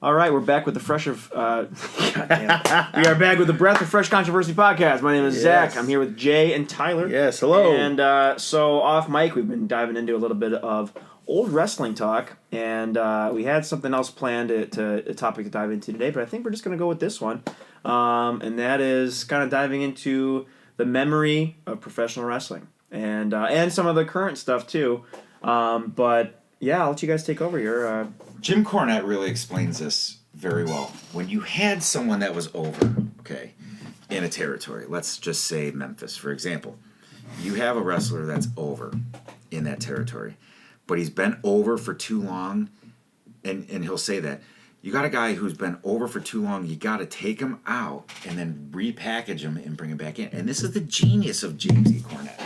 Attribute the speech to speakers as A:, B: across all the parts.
A: All right, we're back with the fresh of. We are back with the Breath of Fresh Controversy podcast. My name is Zach. I'm here with Jay and Tyler.
B: Yes, hello.
A: And so off mic, we've been diving into a little bit of old wrestling talk, and we had something else planned to a topic to dive into today, but I think we're just going to go with this one, and that is kind of diving into the memory of professional wrestling and some of the current stuff too. But yeah, I'll let you guys take over here.
C: Jim Cornette really explains this very well. When you had someone that was over, in a territory, let's just say Memphis, for example, you have a wrestler that's over in that territory, but he's been over for too long, and he'll say that. You got a guy who's been over for too long, you got to take him out and then repackage him and bring him back in. And this is the genius of James E. Cornette.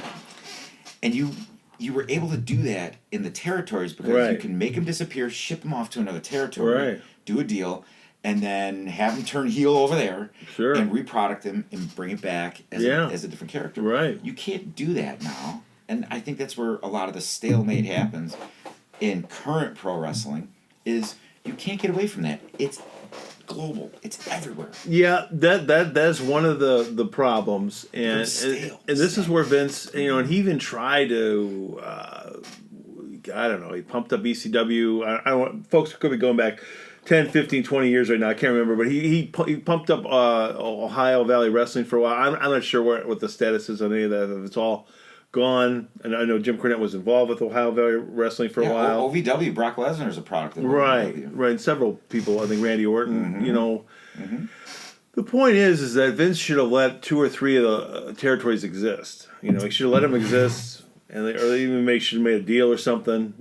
C: And you were able to do that in the territories because you can make him disappear, ship him off to another territory, do a deal, and then have him turn heel over there and reproduct him and bring it back as a different character.
B: Right.
C: You can't do that now. And I think that's where a lot of the stalemate happens in current pro wrestling is you can't get away from that. It's global. It's everywhere.
B: Yeah, that's one of the problems, and this is where Vince, and he even tried to, I don't know, he pumped up ECW. I don't. Folks could be going back 10, 15, 20 years right now. I can't remember, but he pumped up Ohio Valley Wrestling for a while. I'm not sure what the status is on any of that. If it's all gone, and I know Jim Cornette was involved with Ohio Valley Wrestling for a while.
C: OVW, Brock Lesnar is a product of
B: OVW. Right, and several people, I think Randy Orton, The point is that Vince should have let 2 or 3 of the territories exist. He should have let them exist, or they even should have made a deal or something,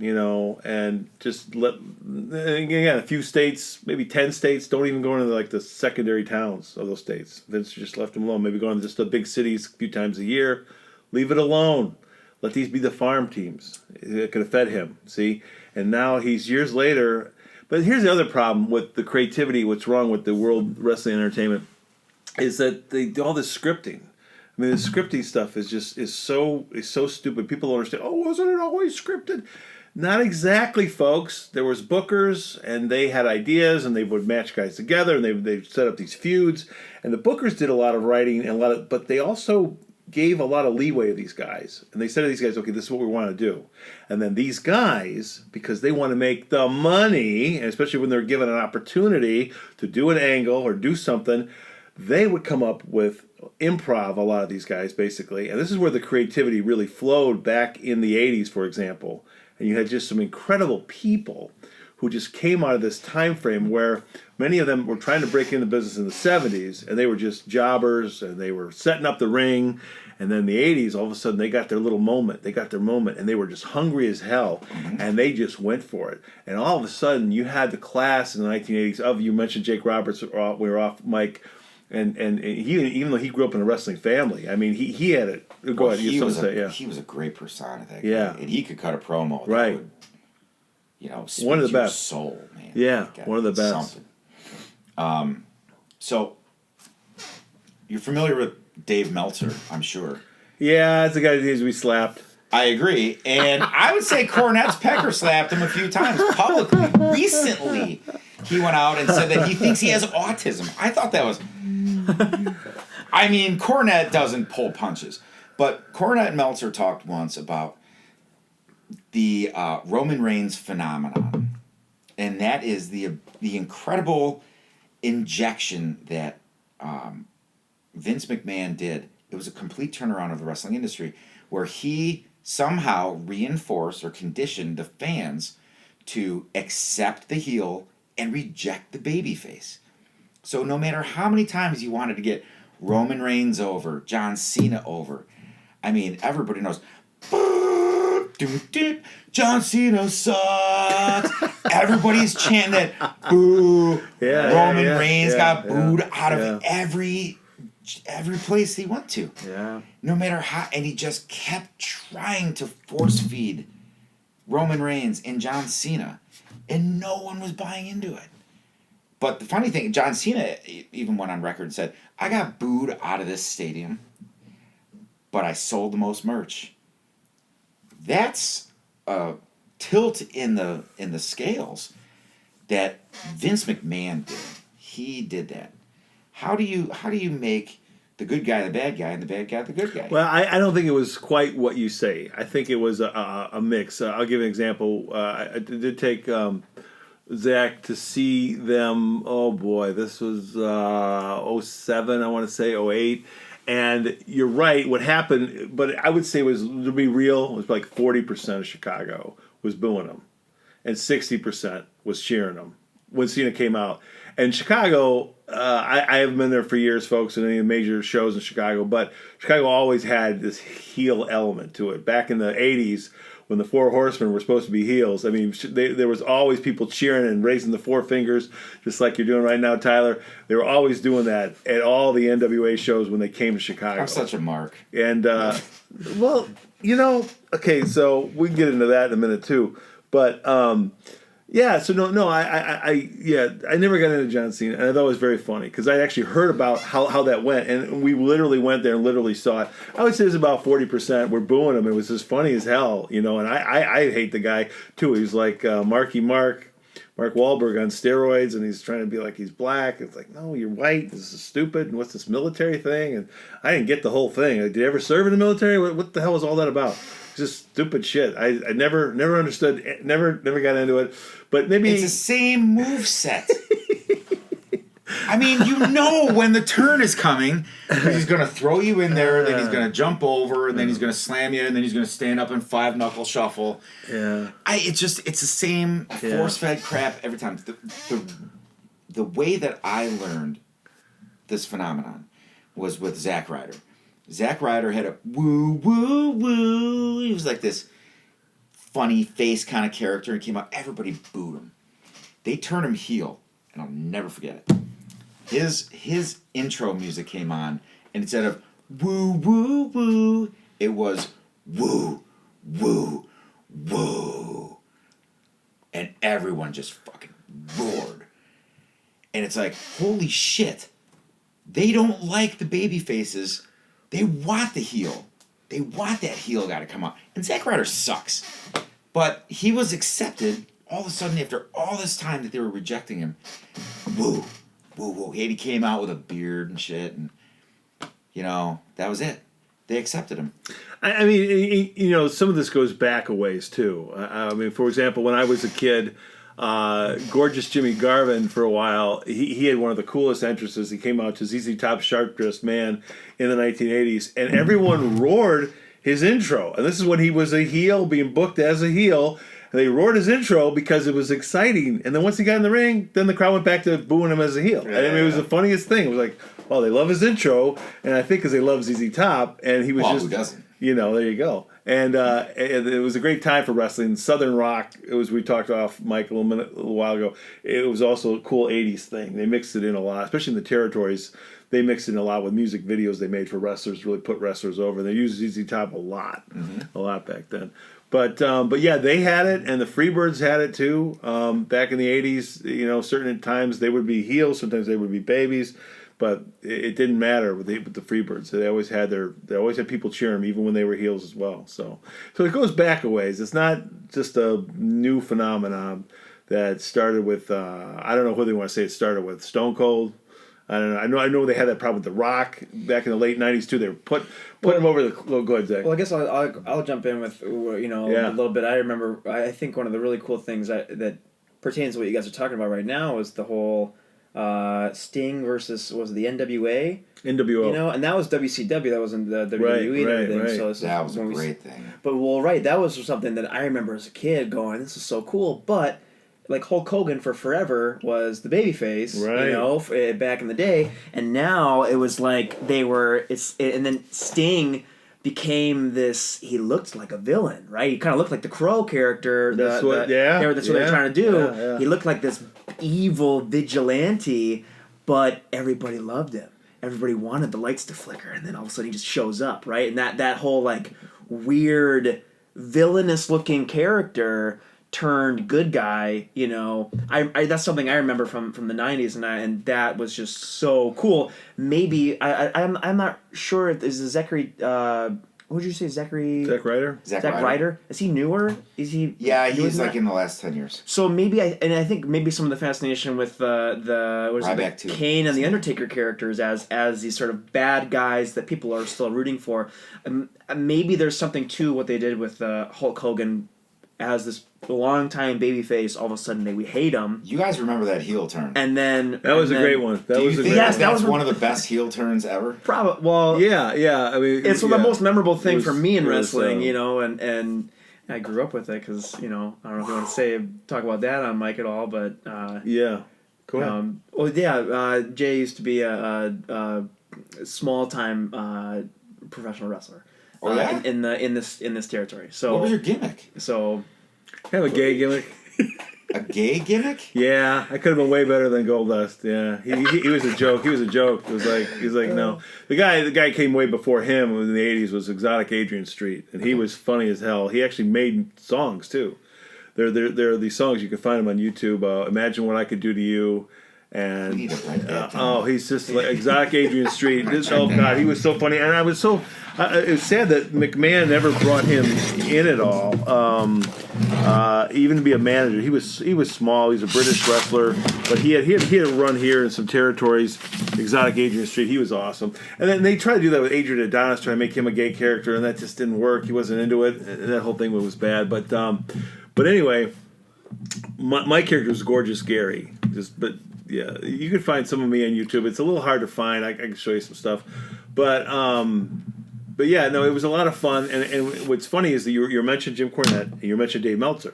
B: and just let, again, a few states, maybe 10 states, don't even go into the secondary towns of those states. Vince just left them alone. Maybe go into just the big cities a few times a year. Leave it alone. Let these be the farm teams. It could have fed him, see? And now he's years later. But here's the other problem with the creativity, what's wrong with the World Wrestling Entertainment, is that they do all this scripting. I mean, the scripting stuff is so stupid. People don't understand, wasn't it always scripted? Not exactly, folks. There was bookers, and they had ideas, and they would match guys together, and they set up these feuds. And the bookers did a lot of writing, but they also gave a lot of leeway to these guys. And they said to these guys, okay, this is what we want to do. And then these guys, because they want to make the money, and especially when they're given an opportunity to do an angle or do something, they would come up with improv, a lot of these guys, basically. And this is where the creativity really flowed back in the 80s, for example. And you had just some incredible people who just came out of this time frame where many of them were trying to break into business in the 70s, and they were just jobbers, and they were setting up the ring. And then in the 80s, all of a sudden, they got their little moment. They got their moment, and they were just hungry as hell, and they just went for it. And all of a sudden, you had the class in the 1980s you mentioned Jake Roberts, we were off mic, and he, even though he grew up in a wrestling family, I mean, he had it. Go ahead.
C: He was a great persona, that guy.
B: Yeah.
C: And he could cut a promo.
B: Right.
C: One of the best. Soul, man.
B: Yeah, one of the best.
C: Something. So, you're familiar with Dave Meltzer, I'm sure.
B: Yeah, that's the guy that needs to be slapped.
C: I agree. And I would say Cornette's pecker slapped him a few times publicly. Recently, he went out and said that he thinks he has autism. I thought that was... I mean, Cornette doesn't pull punches. But Cornette and Meltzer talked once about the Roman Reigns phenomenon, and that is the incredible injection that Vince McMahon did. It was a complete turnaround of the wrestling industry, where he somehow reinforced or conditioned the fans to accept the heel and reject the babyface. So no matter how many times you wanted to get Roman Reigns over, John Cena over, I mean, everybody knows. John Cena sucks. Everybody's chanting that boo. Roman Reigns got booed out of every place he went to.
A: Yeah.
C: No matter how, and he just kept trying to force feed Roman Reigns and John Cena, and no one was buying into it. But the funny thing, John Cena even went on record and said, "I got booed out of this stadium, but I sold the most merch." That's a tilt in the scales. that Vince McMahon did. He did that. How do you make the good guy the bad guy and the bad guy the good guy?
B: Well, I don't think it was quite what you say. I think it was a mix. I'll give an example. I did take Zach to see them. Oh boy, this was 07, I want to say 08. And you're right. What happened, but I would say was, to be real, it was like 40% of Chicago was booing them, and 60% was cheering them when Cena came out. And Chicago, I haven't been there for years, folks, in any major shows in Chicago, but Chicago always had this heel element to it. Back in the 80s, when the Four Horsemen were supposed to be heels, I mean, there was always people cheering and raising the four fingers, just like you're doing right now, Tyler. They were always doing that at all the NWA shows when they came to Chicago.
C: I'm such a mark.
B: And, well, okay, so we can get into that in a minute, too. But, yeah, so I never got into John Cena, and I thought it was very funny because I actually heard about how that went, and we literally went there and literally saw it. I would say it was about 40% were booing him. It was just funny as hell, and I hate the guy too. He's like Mark Wahlberg on steroids, and he's trying to be like he's black. It's like, no, you're white. This is stupid. And what's this military thing? And I didn't get the whole thing. Did you ever serve in the military? What the hell was all that about? Just stupid shit. I never understood. Never got into it. But maybe
C: it's the same move set. I mean, when the turn is coming, he's going to throw you in there, then he's going to jump over, and then he's going to slam you, and then he's going to stand up and 5-knuckle shuffle.
B: Yeah.
C: It's the same force-fed crap every time. The way that I learned this phenomenon was with Zack Ryder. Zack Ryder had a woo, woo, woo. He was like this funny face kind of character, and came out, everybody booed him. They turned him heel, and I'll never forget it. His intro music came on, and instead of woo, woo, woo, it was woo, woo, woo. And everyone just fucking roared. And it's like, holy shit. They don't like the baby faces. They want the heel. They want that heel guy to come out. And Zack Ryder sucks. But he was accepted all of a sudden after all this time that they were rejecting him. Woo, woo, woo. He came out with a beard and shit. And, that was it. They accepted him.
B: I mean, some of this goes back a ways, too. I mean, for example, when I was a kid, gorgeous Jimmy Garvin, for a while, he had one of the coolest entrances. He came out to ZZ Top's Sharp Dressed Man in the 1980s, and everyone roared his intro. And this is when he was a heel, being booked as a heel. And they roared his intro because it was exciting. And then once he got in the ring, then the crowd went back to booing him as a heel. Yeah, it was the funniest thing. It was like, well, they love his intro, and I think because they love ZZ Top, and he was
C: who doesn't?
B: There you go. And it was a great time for wrestling. Southern rock, it was, we talked off Mike a little while ago, it was also a cool 80s thing. They mixed it in a lot, especially in the territories. They mixed it in a lot with music videos they made for wrestlers, really put wrestlers over. They used ZZ Top a lot back then. But yeah, they had it, and the Freebirds had it too. Back in the 80s, certain times they would be heels, sometimes they would be babies. But it didn't matter with the Freebirds. They always had people cheer them, even when they were heels as well. So it goes back a ways. It's not just a new phenomenon that started with I don't know who they want to say it started with. Stone Cold. I don't know. I know they had that problem with The Rock back in the late '90s too. They were put him over the. Oh, go ahead, Zach.
A: Well, I guess I'll jump in with a little bit. I remember. I think one of the really cool things that pertains to what you guys are talking about right now is the whole. Sting versus was it the NWA?
B: NWO.
A: And that was WCW. That wasn't the WWE and everything.
B: Right.
A: So
C: that was a great thing.
A: But that was something that I remember as a kid going, "This is so cool." But like Hulk Hogan for forever was the babyface, back in the day, and now it was like and then Sting became this. He looked like a villain, right? He kind of looked like the Crow character. That's what they're trying to do. Yeah. He looked like this evil vigilante, but everybody loved him. Everybody wanted the lights to flicker, and then all of a sudden he just shows up, right? And that whole like weird villainous looking character turned good guy. I that's something I remember from the 90s, and that was just so cool. Maybe I'm not sure if this is Zachary what did you say, Zachary?
B: Zack Ryder?
C: Zack
A: Ryder. Is he newer? Is he?
C: Yeah,
A: newer
C: he's
A: than
C: like
A: that?
C: in the last 10 years.
A: So maybe I think maybe some of the fascination with the what is
C: Ryback
A: it,
C: too.
A: Kane and the Undertaker characters as these sort of bad guys that people are still rooting for. Maybe there's something to what they did with Hulk Hogan as this longtime babyface. All of a sudden, we hate him.
C: You guys remember that heel turn?
A: And then
B: That was a great one. That
C: Do you
B: was a
C: think
B: great
A: Yes,
B: one.
A: that
C: that's
A: was
C: one of the best heel turns ever?
A: Probably. Well,
B: Yeah. I mean,
A: it's the most memorable thing
B: was-
A: for me in
B: it was,
A: wrestling, and I grew up with it because I don't know if you want to talk about that on mic at all, but
B: Yeah. Go ahead.
A: Jay used to be a small time professional wrestler.
C: Oh, yeah?
A: in this territory. So
C: What was your gimmick?
A: so
B: Have a gay gimmick.
C: A gay gimmick?
B: Yeah, I could have been way better than Goldust. Yeah, he was a joke. He was a joke. He was like no. The guy came way before him in the '80s was Exotic Adrian Street, and he was funny as hell. He actually made songs too. There are these songs you can find them on YouTube. Imagine What I Could Do to You. And
C: We need to write that down.
B: he's just like Exotic Adrian Street. Oh God, he was so funny, and I was so. It's sad that McMahon never brought him in at all, even to be a manager. He was small. He's a British wrestler, but he had a run here in some territories. Exotic Adrian Street. He was awesome, and then they tried to do that with Adrian Adonis, trying to make him a gay character, and that just didn't work. He wasn't into it, and that whole thing was bad. But anyway, my character was Gorgeous Gary. Yeah, you can find some of me on YouTube. It's a little hard to find. I can show you some stuff, but yeah, no, it was a lot of fun. And what's funny is that you mentioned Jim Cornette and you mentioned Dave Meltzer,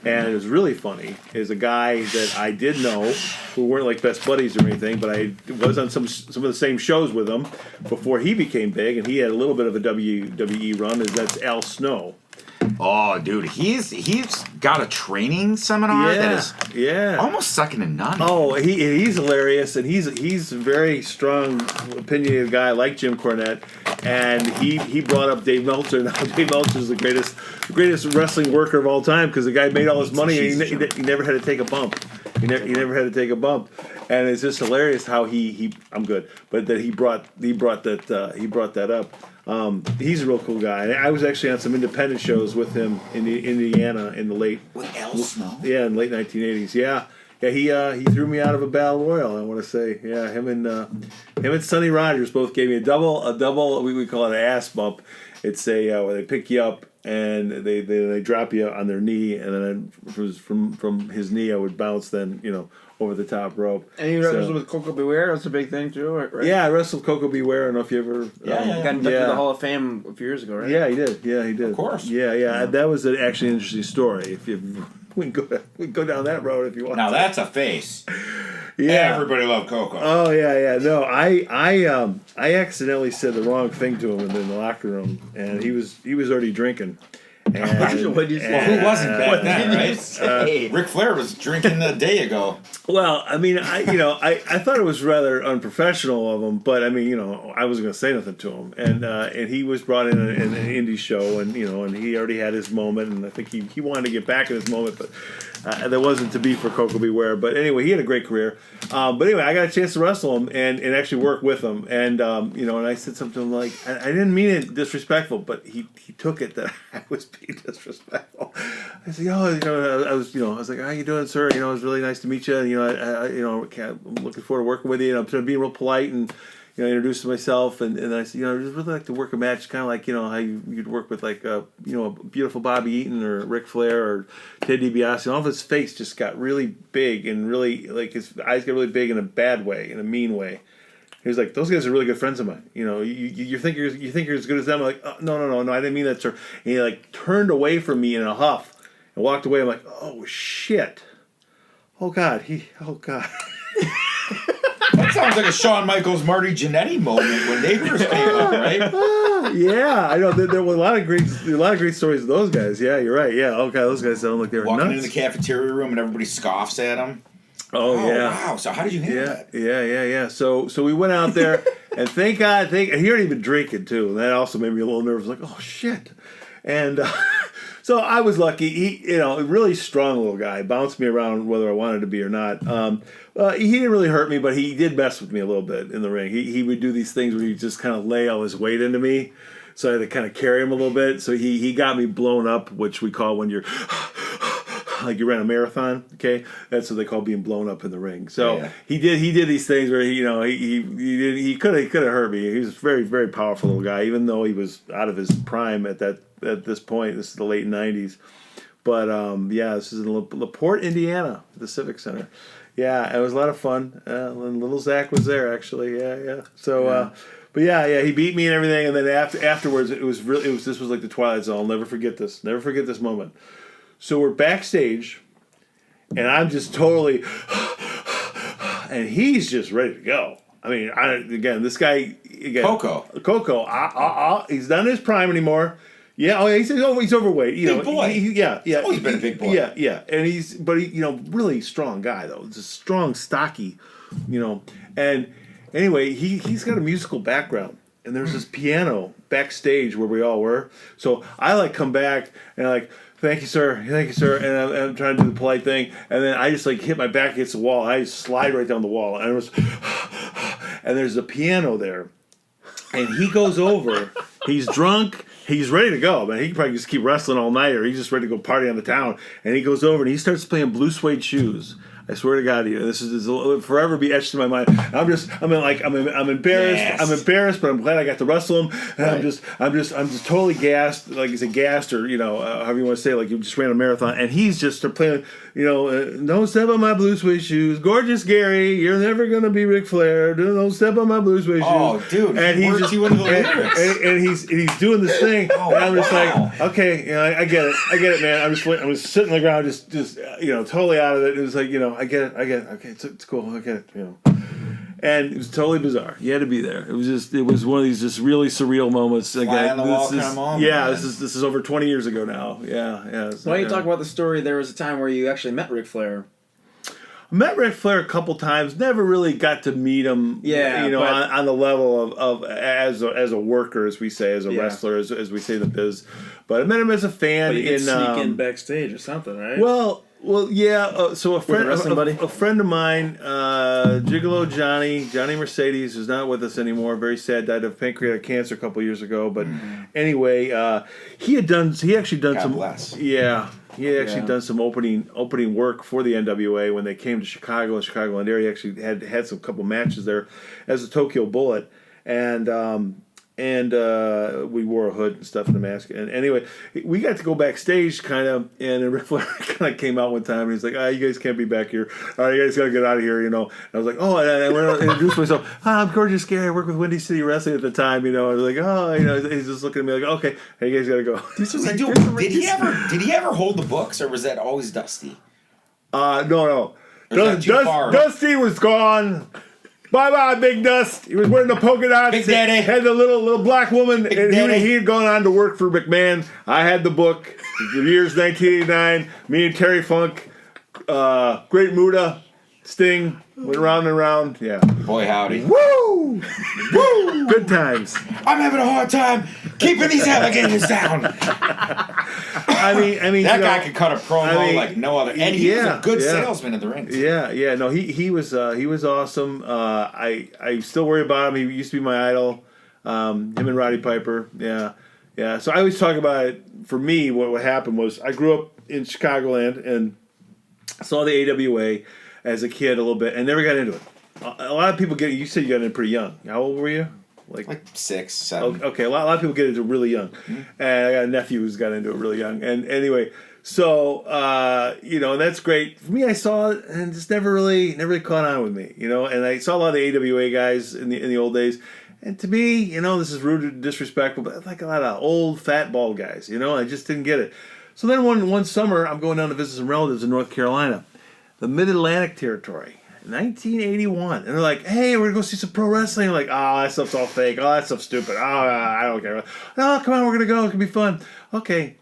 B: and it was really funny. Is a guy that I did know who weren't like best buddies or anything, but I was on some of the same shows with him before he became big, and he had a little bit of a WWE run. That's Al Snow.
C: Oh, dude, he's got a training seminar that is almost second to none.
B: Oh, he's hilarious, and he's a very strong, opinionated guy like Jim Cornette, and he brought up Dave Meltzer. Now Dave Meltzer is the greatest wrestling worker of all time because the guy made all his money and he never had to take a bump. He never had to take a bump, and it's just hilarious how I'm good, but that he brought that up. He's a real cool guy. And I was actually on some independent shows with him in Indiana in the late
C: With Al Snow?
B: Yeah, in the late 1980s. Yeah, he threw me out of a battle royal. I want to say, yeah, him and Sonny Rogers both gave me a double. We call it an ass bump. It's where they pick you up and they drop you on their knee, and then from his knee I would bounce over the top rope.
A: And you wrestled with Coco Beware. That's a big thing too, right?
B: Yeah, I wrestled Coco Beware. I don't know if you ever.
A: Got inducted to the Hall of Fame a few years ago, right?
B: Yeah, he did. Yeah, he did.
C: Of course.
B: Yeah. That was actually an interesting story. We can go down that road if you want.
C: Now that's a face.
B: Yeah.
C: Everybody loved Coco.
B: Oh yeah. No, I accidentally said the wrong thing to him in the locker room, and he was already drinking. And,
A: What'd you say?
C: Well, who wasn't back then,
A: What did you
C: right?
A: say?
C: Ric Flair was drinking a day ago.
B: Well, I mean, I thought it was rather unprofessional of him, but I mean, I wasn't going to say nothing to him, and he was brought in an indie show, and and he already had his moment, and I think he wanted to get back in his moment, but that wasn't to be for Coco Beware. But anyway, he had a great career. But anyway, I got a chance to wrestle him and actually work with him, and and I said something like, I didn't mean it disrespectful, but he took it that I was being disrespectful. I said, I was like, how you doing, sir? It was really nice to meet you. And, I'm looking forward to working with you. And I'm trying to be real polite and, introduce myself. And I said, I'd just really like to work a match, kind of like, how you'd work with like, a beautiful Bobby Eaton or Ric Flair or Ted DiBiase. And all of his face just got really big and really, like his eyes got really big in a bad way, in a mean way. He was like, those guys are really good friends of mine. You think you're as good as them. I'm like, oh, no, I didn't mean that, sir. And he like turned away from me in a huff and walked away. I'm like, oh shit. Oh God.
C: That sounds like a Shawn Michaels, Marty Jannetty moment when they first came up, right?
B: Yeah, I know. There were a lot of great stories of those guys. Yeah, you're right. Yeah, okay, those guys sound like they were
C: Walking
B: nuts.
C: into the cafeteria room and everybody scoffs at them.
B: Oh yeah.
C: Wow. So how did you handle that?
B: Yeah. So we went out there, and thank God, and he already been drinking too, and that also made me a little nervous. Like, oh shit, and so I was lucky. He, a really strong little guy, bounced me around whether I wanted to be or not. He didn't really hurt me, but he did mess with me a little bit in the ring. He would do these things where he'd just kind of lay all his weight into me. So I had to kind of carry him a little bit. So he got me blown up, which we call when you're like you ran a marathon. Okay, that's what they call being blown up in the ring. So he did these things where he could have hurt me. He was a very, very powerful little guy, even though he was out of his prime at this point. This is the late '90s. But this is in LaPorte, Indiana, the Civic Center. Yeah, it was a lot of fun. And little Zach was there actually. Yeah. So, but he beat me and everything. And then afterwards, this was like the Twilight Zone. I'll never forget this. Never forget this moment. So we're backstage, and I'm just totally, and he's just ready to go. I mean, this guy Coco. He's not in his prime anymore. Yeah, he's overweight.
C: Big boy.
B: He's
C: always been a big boy.
B: Yeah, and he's really strong guy though. It's a strong, stocky, And anyway, he's got a musical background, and there's this piano backstage where we all were. So I come back and thank you, sir, and I'm trying to do the polite thing, and then I just hit my back against the wall. I just slide right down the wall, and and there's a piano there, and he goes over. He's drunk. He's ready to go, man. He can probably just keep wrestling all night, or he's just ready to go party on the town. And he goes over and he starts playing Blue Suede Shoes. I swear to God, this will forever be etched in my mind. I'm embarrassed.
C: Yes.
B: I'm embarrassed, but I'm glad I got to wrestle him. And right. I'm just totally gassed, like he's a gassed, or however you want to say, like you just ran a marathon. And he's just playing, don't step on my blue suede shoes, gorgeous Gary, you're never gonna be Ric Flair. Don't step on my blue suede shoes.
C: Oh, dude, and he's just into the lyrics.
B: And he's doing this thing, and I'm just like, okay, I get it, man. I'm just sitting on the ground, just totally out of it. It was like, I get it. Okay, it's cool. I get it. And it was totally bizarre. You had to be there. It was one of these just really surreal moments.
C: Fly on the wall kind of moment.
B: Yeah, this is over 20 years ago now. Yeah.
A: Why don't you talk about the story? There was a time where you actually met Ric Flair.
B: I met Ric Flair a couple times. Never really got to meet him.
A: Yeah,
B: on the level of as a worker, as we say, as a wrestler, as we say in the biz. But I met him as a fan.
A: But you could sneak in backstage or something, right?
B: Well, yeah. So a friend of mine, Gigolo Johnny Mercedes, who's not with us anymore. Very sad. Died of pancreatic cancer a couple years ago. But anyway, he actually done
C: God
B: some.
C: Bless.
B: Yeah. He had actually done some opening work for the NWA when they came to Chicago and Chicagoland area. He actually had some couple matches there as a Tokyo Bullet, and we wore a hood and stuff and a mask. And anyway, we got to go backstage kind of, and then Ric Flair kind of came out one time and he's like, you guys can't be back here. All right, you guys got to get out of here, And I was like, and I went and introduced myself. Hi, I'm Gorgeous Gary. I work with Windy City Wrestling at the time, I was like, he's just looking at me like, okay, hey, you guys got to go.
C: Did he ever hold the books, or was that always Dusty?
B: No. Dusty was gone. Bye, Big Dust. He was wearing the polka dots.
C: Big Daddy.
B: Had the little black woman.
C: Big
B: and
C: Daddy.
B: he had gone on to work for McMahon. I had the book. The year's 1989. Me and Terry Funk. Great Muda. Sting. Went round and round. Yeah.
C: Boy, howdy.
B: Woo! Woo! Good times.
C: I'm having a hard time keeping these alligators down.
B: I mean,
C: that guy could cut a promo like no other, and he was a good salesman in the ring.
B: Yeah. No, he was awesome. I still worry about him. He used to be my idol. Him and Roddy Piper. Yeah. So I always talk about it. For me, what happened was I grew up in Chicagoland and saw the AWA as a kid a little bit and never got into it. A lot of people you said you got into pretty young. How old were you?
C: Like 6, 7.
B: Okay, a lot of people get into it really young. Mm-hmm. And I got a nephew who's got into it really young. And anyway, so, and that's great. For me, I saw it and just never really caught on with me, And I saw a lot of the AWA guys in the old days. And to me, this is rude and disrespectful, but like a lot of old, fat, bald guys, I just didn't get it. So then one summer, I'm going down to visit some relatives in North Carolina, the Mid-Atlantic territory. 1981, and they're like, "Hey, we're gonna go see some pro wrestling." I'm like, that stuff's all fake. That stuff's stupid. I don't care. No, come on, we're gonna go. It's gonna be fun. Okay.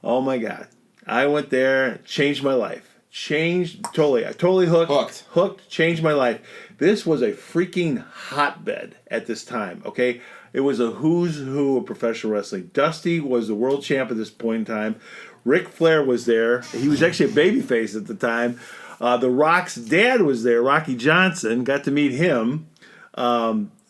B: Oh my God, I went there, changed my life. Totally. I totally hooked. Changed my life. This was a freaking hotbed at this time. Okay, it was a who's who of professional wrestling. Dusty was the world champ at this point in time. Ric Flair was there. He was actually a babyface at the time. The Rock's dad was there, Rocky Johnson. Got to meet him.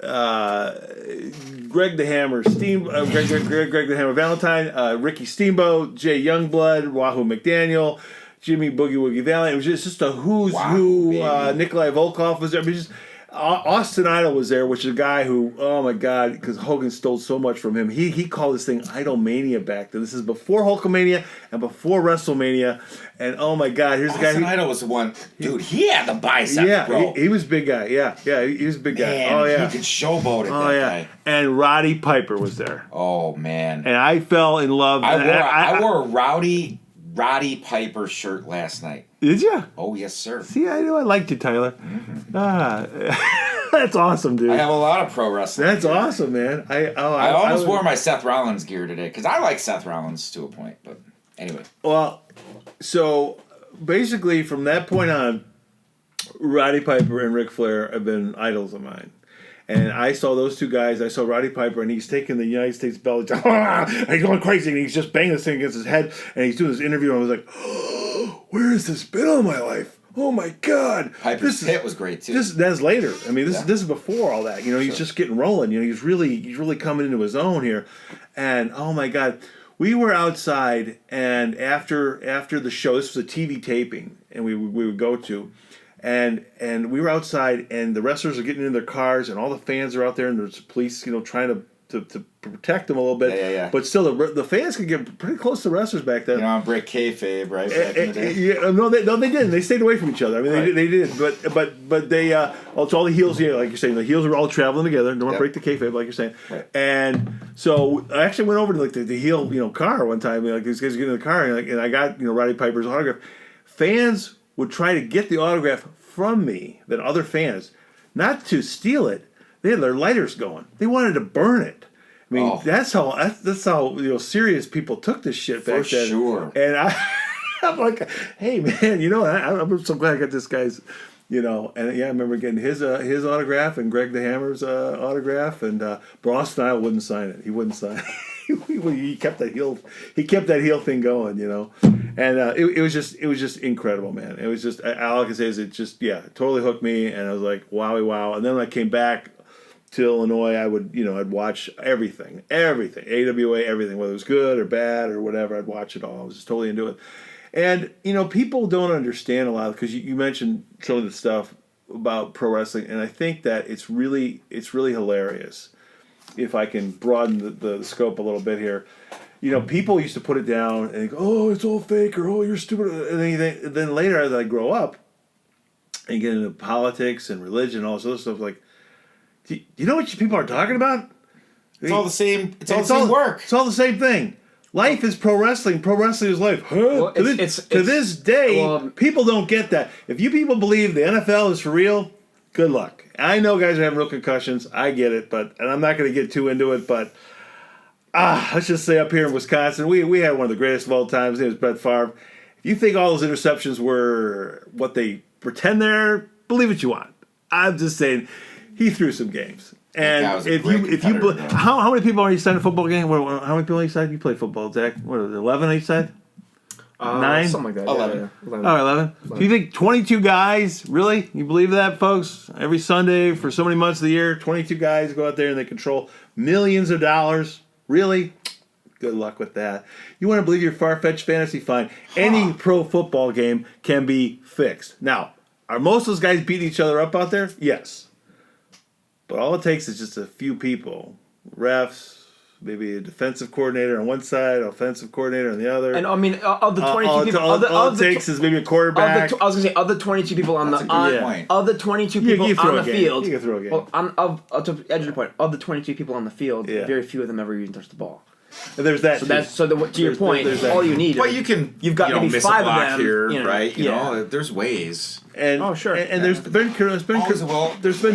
B: Greg the Hammer, Greg the Hammer Valentine, Ricky Steamboat, Jay Youngblood, Wahoo McDaniel, Jimmy Boogie Woogie Valley. It was just a who's who. Nikolai Volkov was there. I mean, just Austin Idol was there, which is a guy who, oh my God, because Hogan stole so much from him. He called this thing Idolmania back then. This is before Hulkamania and before WrestleMania. And oh my God, here's the guy.
C: Austin Idol was the one, dude. He had the biceps, bro.
B: He was a big guy. Yeah, he was a big guy.
C: Man,
B: Oh yeah,
C: he could showboat it.
B: oh yeah.
C: Guy.
B: And Roddy Piper was there.
C: Oh man,
B: And I fell in love.
C: I wore a Roddy Piper shirt last night.
B: Did you?
C: Oh yes, sir.
B: See, I knew I liked you, Tyler. That's awesome, dude.
C: I have a lot of pro wrestling.
B: That's
C: gear.
B: awesome, man. I
C: almost wore my Seth Rollins gear today because I like Seth Rollins to a point. But anyway.
B: Well, so basically from that point on, Roddy Piper and Ric Flair have been idols of mine. And I saw those two guys. I saw Roddy Piper, and he's taking the United States belt. And he's going crazy, and he's just banging this thing against his head. And he's doing this interview, and I was like, oh, where has this been all my life? Oh my God!
C: Piper's Pit was great too.
B: That's later. I mean, this is before all that. You know, he's just getting rolling. You know, he's really coming into his own here. And oh my God, we were outside, and after the show, this was a TV taping, and we would go to. And we were outside, and the wrestlers are getting in their cars, and all the fans are out there, and there's police, you know, trying to protect them a little bit.
C: Yeah.
B: But still, the fans could get pretty close to wrestlers back then.
C: You know, break kayfabe, right? Back in the day.
B: No, they didn't. They stayed away from each other. I mean, they did. But they also all the heels. Yeah, like you're saying, the heels were all traveling together. Don't want to break the kayfabe, like you're saying.
C: Right.
B: And so I actually went over to like the heel, you know, car one time. Like these guys get in the car, and I got, you know, Roddy Piper's autograph. Fans would try to get the autograph from me than other fans, not to steal it. They had their lighters going. They wanted to burn it. I mean, that's how you know, serious people took this shit back then.
C: For sure.
B: And I'm like, hey man, you know, I'm so glad I got this guy's, you know, and yeah, I remember getting his autograph and Greg the Hammer's autograph, and Braun Style wouldn't sign it. He wouldn't sign it. He kept that heel thing going, you know, and it was just incredible, man. It was just, all I can say is it just, yeah, totally hooked me, and I was like, wow. And then when I came back to Illinois, I'd watch everything, AWA, everything, whether it was good or bad or whatever, I'd watch it all. I was just totally into it. And you know, people don't understand a lot, because you mentioned some of the stuff about pro wrestling, and I think that it's really hilarious. If I can broaden the scope a little bit here, you know, people used to put it down and go, "Oh, it's all fake," or "Oh, you're stupid." And then later, as I grow up and get into politics and religion and all this other stuff, like, do you know what people are talking about?
C: It's all the same. It's all the same work.
B: It's all the same thing. Life is pro wrestling. Pro wrestling is life. Huh?
A: Well,
B: to this day, people don't get that. If you people believe the NFL is for real, good luck. I know guys are having real concussions. I get it, and I'm not going to get too into it, but let's just say up here in Wisconsin, we had one of the greatest of all time. His name was Brett Favre. If you think all those interceptions were what they pretend they're, believe what you want. I'm just saying, he threw some games. And if you how many people are you signed a football game? How many people are you signed? You play football, Zach? What is it, 11 each side? 9?
A: Something like that.
C: 11.
A: Yeah. 11.
B: All right, 11. Do you think 22 guys, really? You believe that, folks? Every Sunday for so many months of the year, 22 guys go out there and they control millions of dollars? Really? Good luck with that. You want to believe your far-fetched fantasy? Fine. Any pro football game can be fixed. Now, are most of those guys beating each other up out there? Yes. But all it takes is just a few people, refs, maybe a defensive coordinator on one side, offensive coordinator on the other.
A: And I mean, of the 22 people,
B: all it takes is maybe a quarterback.
A: I was gonna say, of the 22 people on
C: That's
A: the
C: a good point.
A: of the 22 people on the field,
B: you can throw a game.
A: Well, to edge your point, of the 22 people on the field, very few of them ever even touch the ball.
B: And there's that.
A: To your point, all you need.
C: Well,
A: you've got maybe
C: miss
A: 5
C: a block
A: of them
C: here,
A: you know,
C: right? You know, there's ways.
B: And
A: sure.
B: And there's been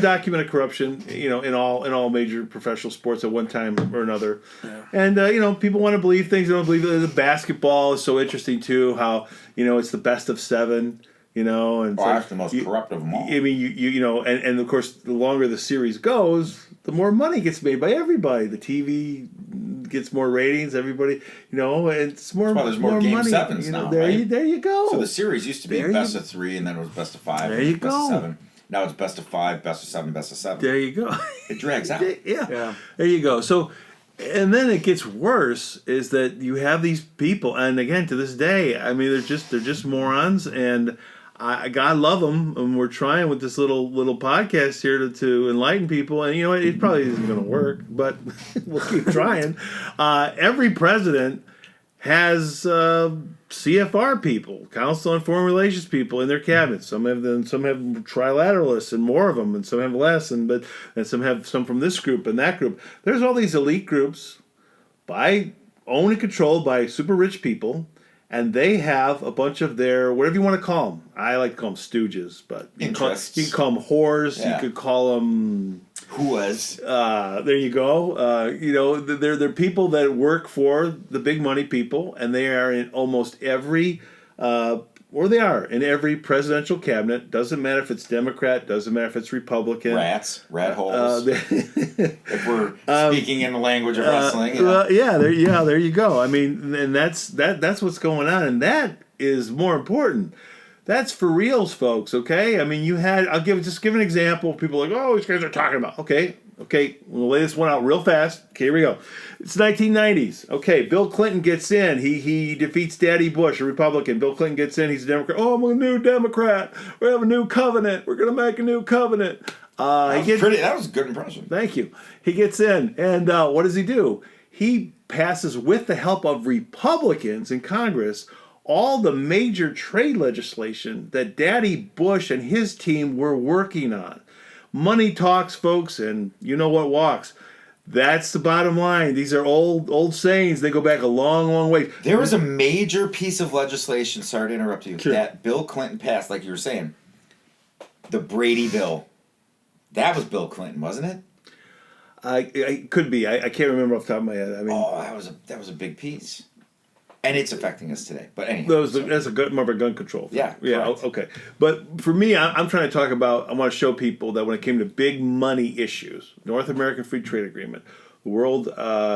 B: documented corruption, you know, in all major professional sports at one time or another. Yeah. And you know, people want to believe things. They don't believe the basketball is so interesting too. How, you know, it's the best of 7. You know, and
C: that's the most corrupt of them all.
B: I mean, you know, and of course, the longer the series goes, the more money gets made by everybody. The TV gets more ratings. Everybody, you know, it's more.
C: That's why there's more Game
B: money.
C: 7s
B: you know,
C: now.
B: There
C: right?
B: you go.
C: So the series used to be best of 3, and then it was best of 5.
B: There you
C: best
B: go.
C: Of 7. Now it's best of 5, best of 7, best of 7.
B: There you go.
C: It drags out.
B: Yeah. There you go. So, and then it gets worse is that you have these people, and again to this day, I mean, they're just morons, and God love them, and we're trying with this little podcast here to enlighten people, and you know it probably isn't going to work, but we'll keep trying. Every president has CFR people, Council on Foreign Relations people in their cabinet. Some have trilateralists and more of them, and some have less, and some have some from this group and that group. There's all these elite groups owned and controlled by super rich people, and they have a bunch of their, whatever you want to call them. I like to call them stooges, but you can call them whores. Yeah. You could call them
C: whoas.
B: There you go. They're people that work for the big money people, and they are in almost every, in every presidential cabinet. Doesn't matter if it's Democrat, doesn't matter if it's Republican.
C: Rat holes. If we're speaking in the language of wrestling.
B: There you go. I mean, and that's what's going on, and that is more important. That's for reals, folks, okay? I mean, I'll give an example. People are like, oh, these guys are talking about. Okay, we'll lay this one out real fast. Okay, here we go. It's 1990s. Okay, Bill Clinton gets in. He defeats Daddy Bush, a Republican. Bill Clinton gets in. He's a Democrat. Oh, I'm a new Democrat. We have a new covenant. We're going to make a new covenant.
C: That was a good impression.
B: Thank you. He gets in, and what does he do? He passes, with the help of Republicans in Congress, all the major trade legislation that Daddy Bush and his team were working on. Money talks, folks, and you know what walks. That's the bottom line. These are old sayings. They go back a long, long way.
C: There was a major piece of legislation, sorry to interrupt you, that Bill Clinton passed, like you were saying. The Brady Bill. That was Bill Clinton, wasn't it?
B: I could be. I can't remember off the top of my head. I mean,
C: that was a big piece. And it's affecting us today. But anyway.
B: That's more of a gun control thing.
C: Yeah.
B: Yeah, okay. But for me, I'm trying to talk about, I want to show people that when it came to big money issues, North American Free Trade Agreement, the World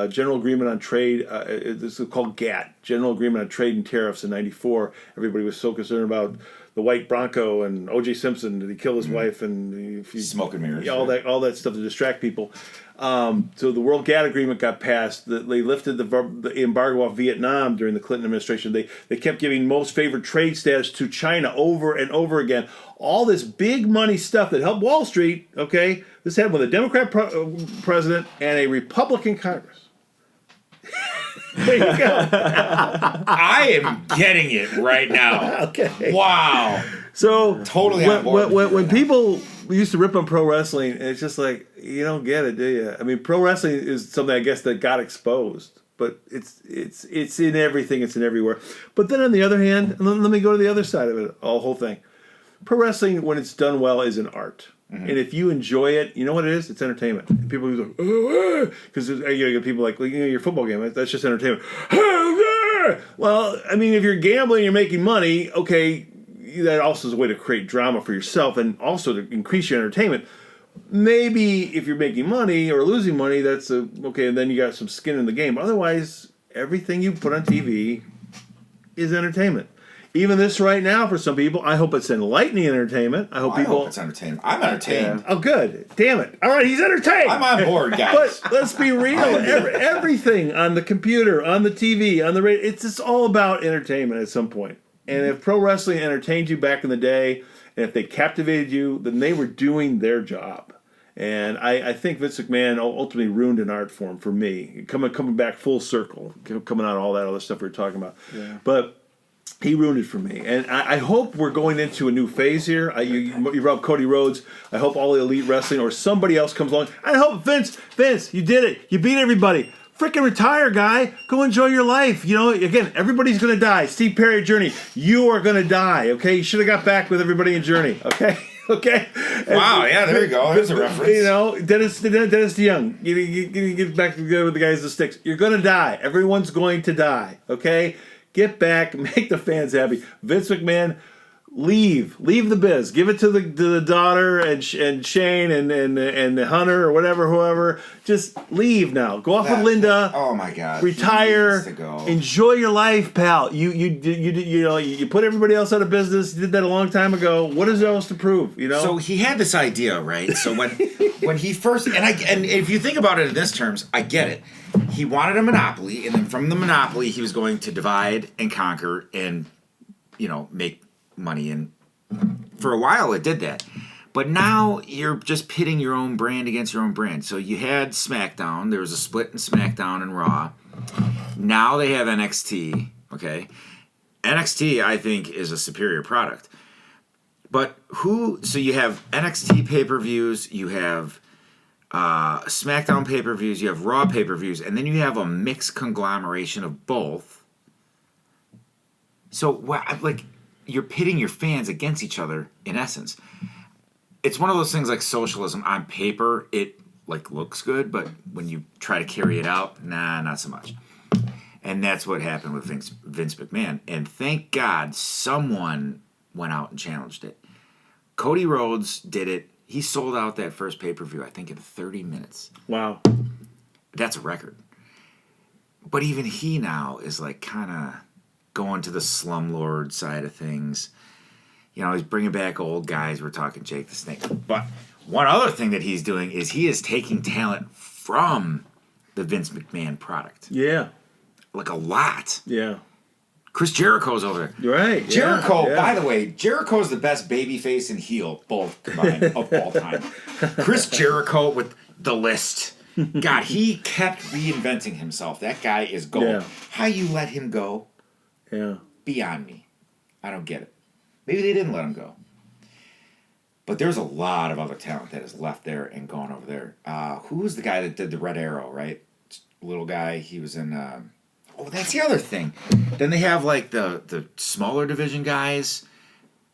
B: General Agreement on Trade, this is called GATT, General Agreement on Trade and Tariffs in 94. Everybody was so concerned about the white Bronco and O.J. Simpson, did he kill his wife? And
C: smoke and mirrors.
B: All that stuff to distract people. So the World GATT Agreement got passed. They lifted the embargo off Vietnam during the Clinton administration. They kept giving most favored trade status to China over and over again. All this big money stuff that helped Wall Street, okay? This happened with a Democrat president and a Republican Congress. There you go.
C: I am getting it right now.
B: Okay.
C: Wow.
B: So
C: totally on board.
B: When people used to rip on pro wrestling, it's just like, you don't get it, do you? I mean, pro wrestling is something, I guess, that got exposed, but it's in everything, it's in everywhere. But then on the other hand, let me go to the other side of it, the whole thing. Pro wrestling, when it's done well, is an art. Mm-hmm. And if you enjoy it, you know what it is? It's entertainment. And people go, because you get people like, your football game, that's just entertainment. Well, I mean, if you're gambling, you're making money, okay, that also is a way to create drama for yourself and also to increase your entertainment. Maybe if you're making money or losing money, that's okay, and then you got some skin in the game. Otherwise, everything you put on TV is entertainment. Even this right now, for some people, I hope it's enlightening entertainment. I hope
C: it's entertainment. I'm entertained.
B: Oh, good. Damn it. All right, he's entertained.
C: I'm on board, guys.
B: But let's be real. Everything on the computer, on the TV, on the radio, it's just all about entertainment at some point. And if pro wrestling entertained you back in the day, and if they captivated you, then they were doing their job. And I think Vince McMahon ultimately ruined an art form for me. Coming back full circle, coming out of all that other stuff we were talking about. Yeah. But he ruined it for me. And I hope we're going into a new phase here. You brought up Cody Rhodes. I hope All Elite Wrestling or somebody else comes along. I hope, Vince, you did it. You beat everybody. Freaking retire, guy. Go enjoy your life. You know, again, everybody's going to die. Steve Perry, Journey, you are going to die, okay? You should have got back with everybody in Journey, okay? Okay?
C: Wow, yeah, there you go. There's a reference.
B: You know, Dennis DeYoung, you get back together with the guys with the sticks. You're going to die. Everyone's going to die, okay? Get back, make the fans happy. Vince McMahon, leave the biz, give it to the daughter and Shane and the Hunter or whatever, whoever. Just leave now. Go off with Linda.
C: Oh my God!
B: Retire.
C: He needs to go.
B: Enjoy your life, pal. You put everybody else out of business. You did that a long time ago. What is there else to prove? You know.
C: So he had this idea, right? So when he first and if you think about it in this terms, I get it. He wanted a monopoly, and then from the monopoly, he was going to divide and conquer and make money. And for a while, it did that. But now you're just pitting your own brand against your own brand. So you had SmackDown. There was a split in SmackDown and Raw. Now they have NXT. Okay, NXT I think is a superior product. But so you have NXT pay-per-views, you have SmackDown pay-per-views, you have Raw pay-per-views, and then you have a mixed conglomeration of both. So, you're pitting your fans against each other, in essence. It's one of those things like socialism. On paper, it, looks good, but when you try to carry it out, not so much. And that's what happened with Vince McMahon. And thank God someone went out and challenged it. Cody Rhodes did it. He sold out that first pay-per-view, I think, in 30 minutes.
B: Wow.
C: That's a record. But even he now is kind of going to the slumlord side of things. He's bringing back old guys. We're talking Jake the Snake. But one other thing that he's doing is he is taking talent from the Vince McMahon product.
B: Yeah.
C: A lot.
B: Yeah.
C: Chris Jericho's over there.
B: Right.
C: Jericho, by the way, Jericho's the best babyface and heel, both combined, of all time. Chris Jericho with the list. God, he kept reinventing himself. That guy is gold.
B: Yeah.
C: How you let him go?
B: Yeah.
C: Beyond me. I don't get it. Maybe they didn't let him go. But there's a lot of other talent that has left there and gone over there. Who was the guy that did the Red Arrow, right? Little guy. He was in... that's the other thing. Then they have the smaller division guys.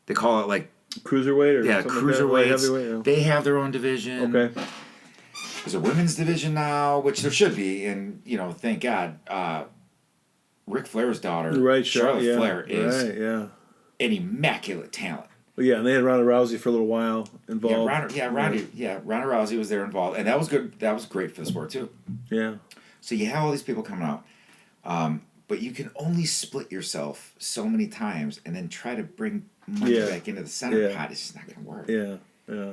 C: They call it
B: cruiserweight or
C: cruiserweights.
B: Heavyweight, yeah.
C: They have their own division.
B: Okay.
C: There's a women's division now, which there should be, and thank God. Ric Flair's daughter,
B: right,
C: Charlotte Flair, is
B: an
C: immaculate talent.
B: Well, yeah, and they had Ronda Rousey for a little while involved.
C: Ronda Rousey was there involved, and that was good. That was great for the sport too.
B: Yeah.
C: So you have all these people coming out. But you can only split yourself so many times and then try to bring money back into the center pot. It's just not going to work.
B: Yeah, yeah.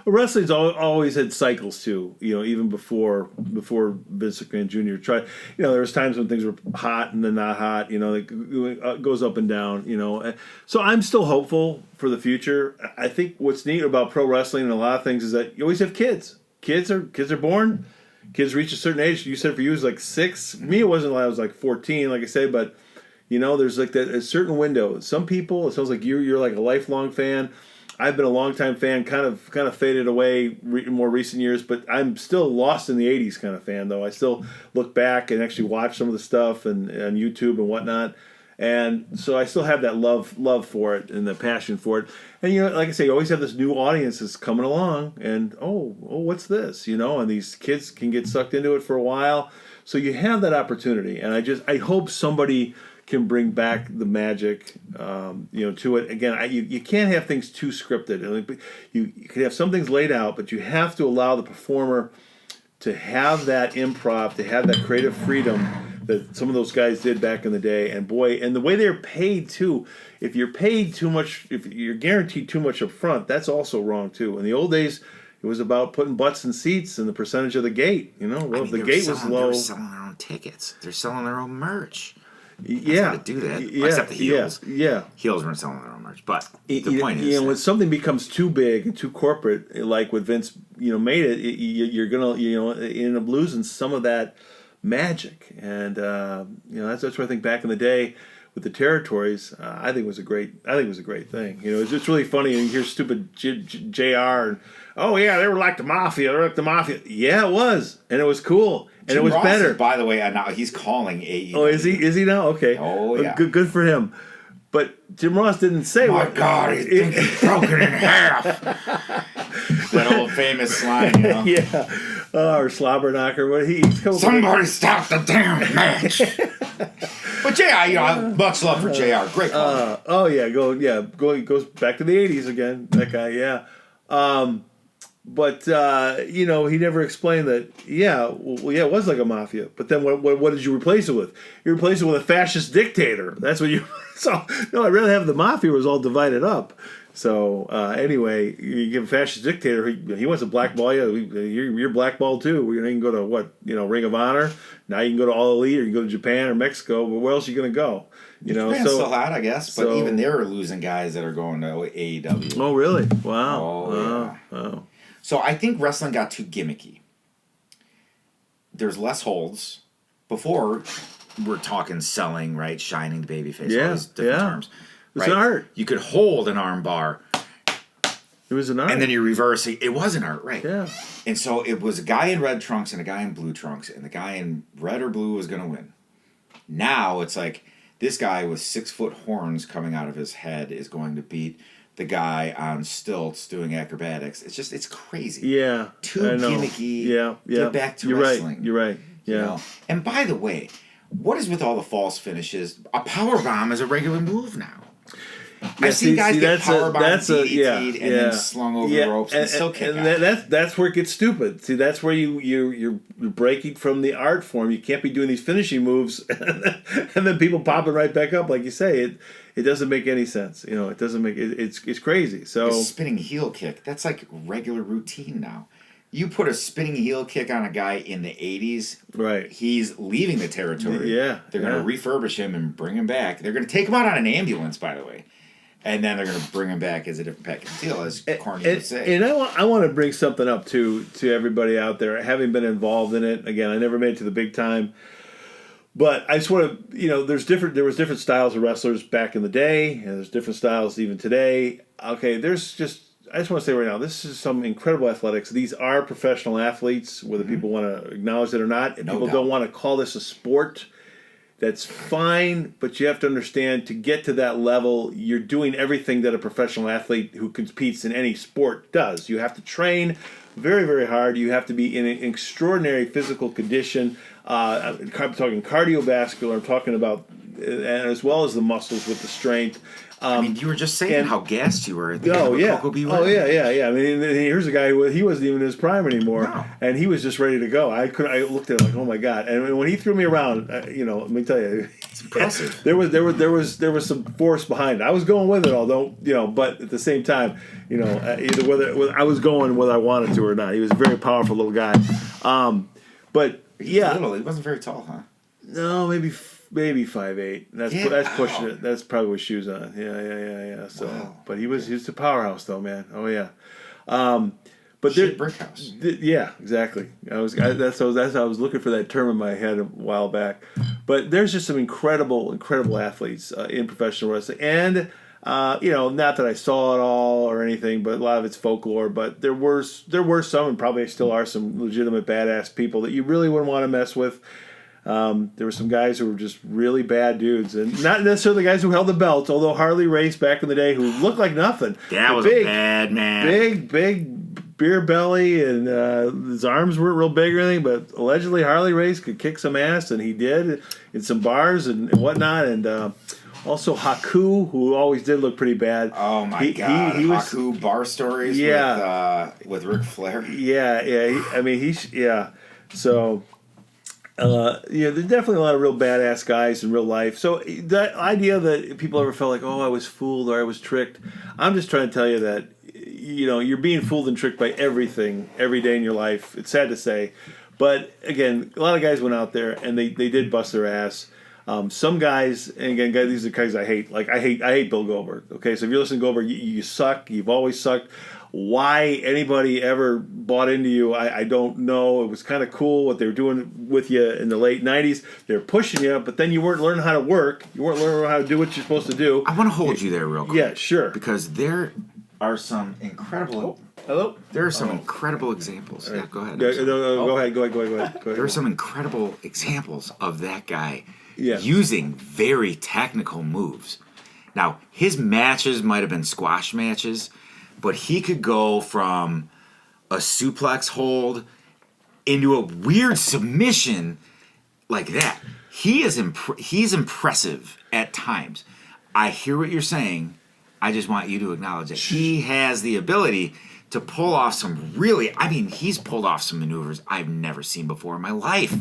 B: Well, wrestling's always had cycles too. Even before Vince McMahon Jr. There was times when things were hot and then not hot. It goes up and down. So I'm still hopeful for the future. I think what's neat about pro wrestling and a lot of things is that you always have kids. Kids are born. Kids reach a certain age. You said for you it was 6. Me, it wasn't until I was 14, like I say. But there's that a certain window. Some people, it sounds like you're a lifelong fan. I've been a longtime fan, kind of faded away in more recent years, but I'm still lost in the '80s kind of fan. Though I still look back and actually watch some of the stuff and on YouTube and whatnot. And so I still have that love for it and the passion for it. And like I say, you always have this new audience that's coming along, and oh, what's this? And these kids can get sucked into it for a while. So you have that opportunity, and I hope somebody can bring back the magic, to it. Again, you can't have things too scripted. You can have some things laid out, but you have to allow the performer to have that improv, to have that creative freedom that some of those guys did back in the day. And boy, and the way they're paid too. If you're paid too much, if you're guaranteed too much up front, that's also wrong too. In the old days, it was about putting butts in seats and the percentage of the gate. If the gate was low,
C: they're selling their own tickets. They're selling their own merch.
B: Yeah,
C: to do that. Except the heels.
B: Yeah,
C: heels weren't selling their own merch. But the point is,
B: when something becomes too big and too corporate, like what Vince, made it, you're gonna, end up losing some of that magic. And that's what I think back in the day with the territories. I think it was a great thing. It's just really funny. And you hear stupid JR and they were like the mafia. They're like the mafia. Yeah, it was, and it was cool. And
C: Jim
B: it was
C: Ross
B: better.
C: Is, by the way, now he's calling AEW.
B: Oh, is he? Is he now? Okay.
C: Oh, yeah.
B: Good for him. But Jim Ross didn't say.
C: My God, he's broken in half. That old famous line,
B: Yeah. Or slobber knocker. What he's
C: somebody stop the damn match. But JR, you know, much love for JR. Great call.
B: Goes back to the 80s again. That guy, yeah. But you know, he never explained that. Yeah, it was like a mafia. But then what did you replace it with? You replaced it with a fascist dictator. That's what you. So no, I'd rather have the mafia was all divided up. So anyway, you give a fascist dictator. He wants to blackball you. You're blackballed too. You can go to Ring of Honor. Now you can go to All Elite, or you can go to Japan or Mexico. But where else are you going to go?
C: Japan's still hot, I guess. But even they're losing guys that are going to AEW.
B: Oh really? Wow.
C: Oh yeah.
B: Wow.
C: So I think wrestling got too gimmicky. There's less holds. Before, we're talking selling, right? Shining the babyface. All these different terms.
B: It's an art.
C: You could hold an arm bar.
B: It was an art.
C: And then you reverse it. It was an art, right?
B: Yeah.
C: And so it was a guy in red trunks and a guy in blue trunks. And the guy in red or blue was going to win. Now it's like this guy with 6-foot horns coming out of his head is going to beat the guy on stilts doing acrobatics. It's crazy.
B: Yeah.
C: Too gimmicky.
B: Yeah.
C: Get back to wrestling.
B: You're right. Yeah.
C: You know? And by the way, what is with all the false finishes? A power bomb is a regular move now. I've seen guys get power bombed, DDT'd, and then slung over the ropes and still kick out.
B: That's where it gets stupid. See, that's where you're breaking from the art form. You can't be doing these finishing moves and then people popping right back up, like you say. It doesn't make any sense. You know, it doesn't make it's crazy. So
C: a spinning heel kick, that's like regular routine now. You put a spinning heel kick on a guy in the 80s,
B: right?
C: He's leaving the territory.
B: Yeah.
C: They're going to refurbish him and bring him back. They're going to take him out on an ambulance, by the way. And then they're going to bring him back as a different package deal, as corny would say.
B: And I want to bring something up to everybody out there, having been involved in it. Again, I never made it to the big time. But I just want to, there was different styles of wrestlers back in the day, and there's different styles even today. Okay, I just want to say right now, this is some incredible athletics. These are professional athletes, whether people want to acknowledge it or not. And people don't want to call this a sport. That's fine, but you have to understand, to get to that level, you're doing everything that a professional athlete who competes in any sport does. You have to train very, very hard. You have to be in an extraordinary physical condition. I'm talking cardiovascular. I'm talking about, and as well as the muscles with the strength.
C: I mean, you were just saying how gassed you were at the
B: Cocoa Bee
C: Run.
B: I mean, here's a guy he wasn't even in his prime anymore, and he was just ready to go. I looked at him like, oh my god! And when he threw me around, let me tell you,
C: it's impressive.
B: There was some force behind it. I was going with it, although but at the same time, either whether I was going whether I wanted to or not. He was a very powerful little guy, but yeah,
C: little. He wasn't very tall, huh?
B: No, maybe 5'8". That's pushing it. That's probably with shoes on. Yeah. So, but he's a powerhouse though, man. Oh yeah. But
C: brick house.
B: Yeah, exactly. That's I was looking for that term in my head a while back. But there's just some incredible athletes in professional wrestling, and not that I saw it all or anything, but a lot of it's folklore. But there were some, and probably still are, some legitimate badass people that you really wouldn't want to mess with. There were some guys who were just really bad dudes, and not necessarily the guys who held the belts, although Harley Race back in the day, who looked like nothing.
C: That was a bad man.
B: Big beer belly, and his arms weren't real big or anything, but allegedly Harley Race could kick some ass, and he did in some bars and whatnot, and also Haku, who always did look pretty bad.
C: Oh my god, he Haku bar stories with Ric Flair.
B: So... there's definitely a lot of real badass guys in real life. So that idea that people ever felt like, oh, I was fooled or I was tricked, I'm just trying to tell you that, you're being fooled and tricked by everything every day in your life. It's sad to say. But again, a lot of guys went out there and they did bust their ass. Some guys, and again, these are the guys I hate. Like I hate Bill Goldberg. Okay, so if you listen to Goldberg, you suck. You've always sucked. Why anybody ever bought into you, I don't know. It was kind of cool what they were doing with you in the late 90s. They were pushing you, but then you weren't learning how to work. You weren't learning how to do what you're supposed to do.
C: I want to hold you there real quick.
B: Yeah, sure.
C: Because there are some incredible...
B: Hello?
C: There are some incredible examples. Yeah, go ahead.
B: Go ahead.
C: There are some incredible examples of that guy
B: Yeah.
C: using very technical moves. Now, his matches might have been squash matches, but he could go from a suplex hold into a weird submission, like that. He's impressive at times. I hear what you're saying. I just want you to acknowledge it. He has the ability to pull off he's pulled off some maneuvers I've never seen before in my life.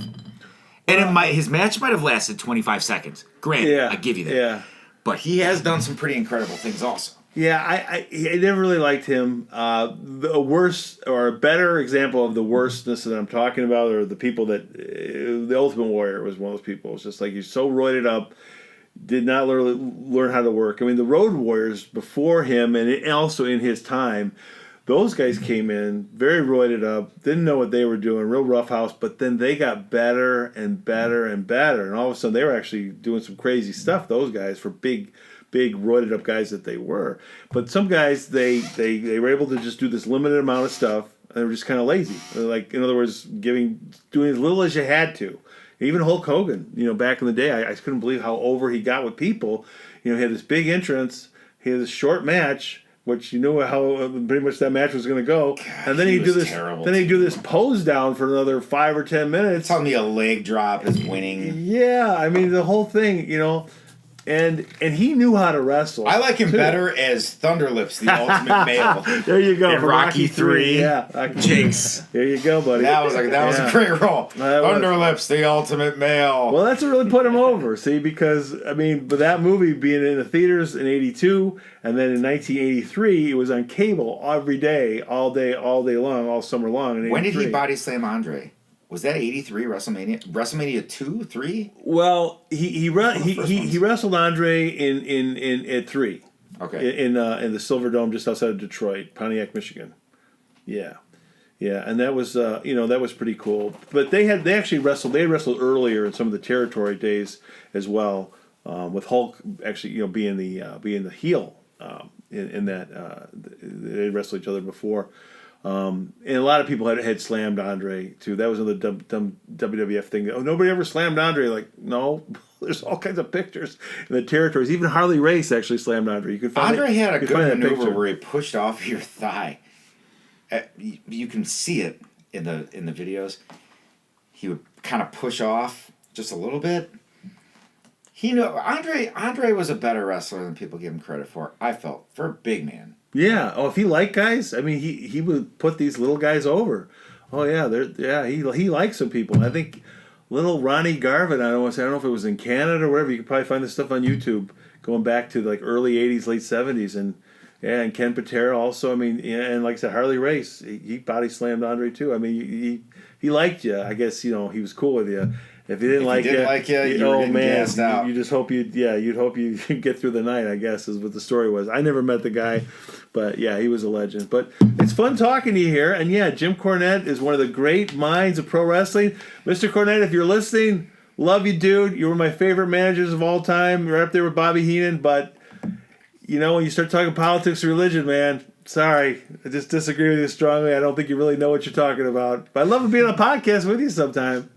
C: And his match might have lasted 25 seconds. Granted, I give you that.
B: Yeah.
C: But he has done some pretty incredible things also.
B: Yeah, I never really liked him. The worst or a better example of the worstness that I'm talking about are the people that the Ultimate Warrior was one of those people. It's just like he's so roided up, did not learn how to work. I mean, the Road Warriors before him and also in his time, those guys came in very roided up, didn't know what they were doing, real roughhouse, but then they got better and better and better. And all of a sudden they were actually doing some crazy stuff, those guys, for big roided up guys that they were. But some guys, they were able to just do this limited amount of stuff, and they were just kind of lazy. Like, in other words, doing as little as you had to. Even Hulk Hogan, back in the day, I couldn't believe how over he got with people. He had this big entrance, he had this short match, which you knew how pretty much that match was going to go,
C: God,
B: and then he'd do this.
C: Terrible,
B: then he'd do this pose down for another 5 or 10 minutes.
C: Tell me a leg drop is winning.
B: Yeah, I mean the whole thing, And he knew how to wrestle.
C: I like him better as Thunderlips, the Ultimate Male.
B: There you go.
C: In Rocky 3.
B: Yeah.
C: Jinx.
B: There you go, buddy.
C: That was a great role. Thunderlips, the Ultimate Male.
B: Well, that's what really put him over. See, because but that movie being in the theaters in '82, and then in 1983, it was on cable every day, all day long, all summer long.
C: When did he body slam Andre? Was that 83 WrestleMania? WrestleMania 2, 3?
B: Well, he wrestled Andre in at 3.
C: Okay.
B: In the Silver Dome just outside of Detroit, Pontiac, Michigan. Yeah, and that was that was pretty cool. But they actually wrestled. They had wrestled earlier in some of the territory days as well, with Hulk actually being the heel in that they wrestled each other before. And a lot of people had slammed Andre too. That was another dumb WWF thing. Oh, nobody ever slammed Andre. Like, no, there's all kinds of pictures in the territories. Even Harley Race actually slammed Andre. You could find
C: Andre had a good maneuver where he pushed off your thigh. You can see it in the videos. He would kind of push off just a little bit. Andre was a better wrestler than people give him credit for. I felt, for a big man.
B: Yeah. Oh, if he liked guys, I mean, he would put these little guys over. Oh yeah, he likes some people. I think little Ronnie Garvin. I don't know if it was in Canada or wherever. You could probably find this stuff on YouTube, going back to like early '80s, late '70s, and Ken Patera also. I mean, and like I said, Harley Race, he body slammed Andre too. I mean, he liked you. I guess he was cool with you. If he didn't like you,
C: you were getting gassed out.
B: You just hope you'd hope you get through the night, I guess, is what the story was. I never met the guy, but yeah, he was a legend. But it's fun talking to you here, and yeah, Jim Cornette is one of the great minds of pro wrestling. Mr. Cornette, if you're listening, love you, dude. You were my favorite managers of all time. You're up there with Bobby Heenan, but when you start talking politics or religion, man, sorry, I just disagree with you strongly. I don't think you really know what you're talking about. But I love being on a podcast with you sometime.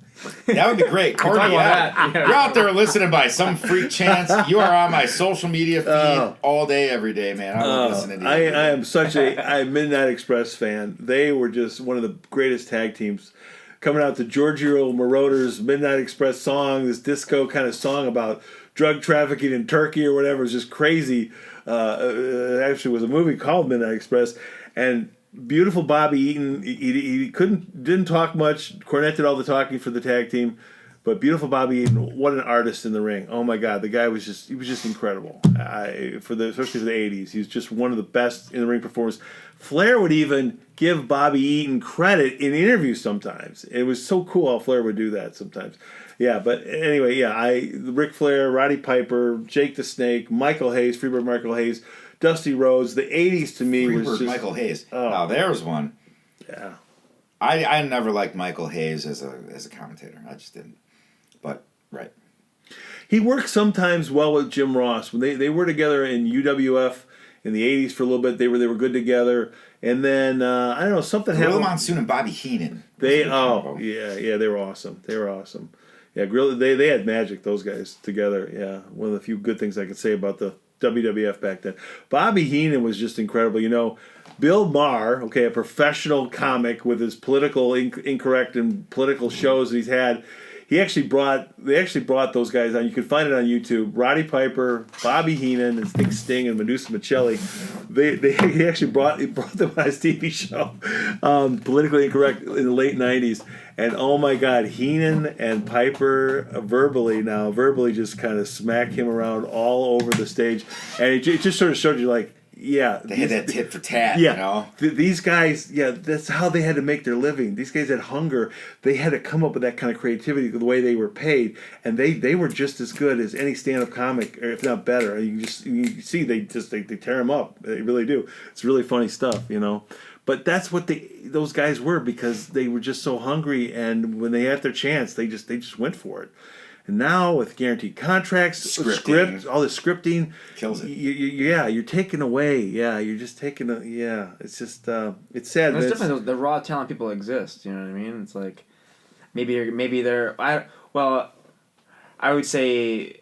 C: That would be great. Courtney, you're out there listening by some freak chance. You are on my social media feed all day, every day, man. I love listening to you.
B: I am such a Midnight Express fan. They were just one of the greatest tag teams. Coming out to Giorgio Moroder's Midnight Express song, this disco kind of song about drug trafficking in Turkey or whatever. It was just crazy. It actually was a movie called Midnight Express. And beautiful Bobby Eaton. He didn't talk much. Cornette did all the talking for the tag team, but beautiful Bobby Eaton. What an artist in the ring! Oh my God, the guy was just incredible. Especially for the '80s, he was just one of the best in the ring performers. Flair would even give Bobby Eaton credit in interviews sometimes. It was so cool how Flair would do that sometimes. Yeah, but anyway, Ric Flair, Roddy Piper, Jake the Snake, Michael Hayes, Freebird Michael Hayes, Dusty Rhodes. The '80s to me was just
C: Michael Hayes. Oh, there's one.
B: Yeah,
C: I never liked Michael Hayes as a commentator. I just didn't. But right,
B: he worked sometimes well with Jim Ross when they were together in UWF in the '80s for a little bit. They were good together, and then I don't know, something happened.
C: Gorilla Monsoon and Bobby Heenan.
B: They were awesome. They were awesome. Yeah, they had magic, those guys together. Yeah, one of the few good things I could say about the WWF back then. Bobby Heenan was just incredible. Bill Maher, a professional comic with his political incorrect and political shows that he's had, They actually brought those guys on. You can find it on YouTube. Roddy Piper, Bobby Heenan, and Dick Sting, and Medusa Michelli. He actually brought them on his TV show, Politically Incorrect, in the late '90s. And oh my God, Heenan and Piper verbally just kind of smack him around all over the stage, and it just sort of showed you like. Yeah,
C: they had that tit for tat.
B: Yeah,
C: you know?
B: These guys, that's how they had to make their living. These guys had hunger. They had to come up with that kind of creativity the way they were paid, and they were just as good as any stand-up comic, or if not better. You see they tear them up. They really do. It's really funny stuff, you know. But that's what those guys were, because they were just so hungry, and when they had their chance, they just went for it. And now with guaranteed contracts, script, all the scripting,
C: kills it.
B: You're taking away. Yeah, you're just taking it's just it's sad.
A: There's definitely the raw talent people exist. You know what I mean? It's like maybe they're I would say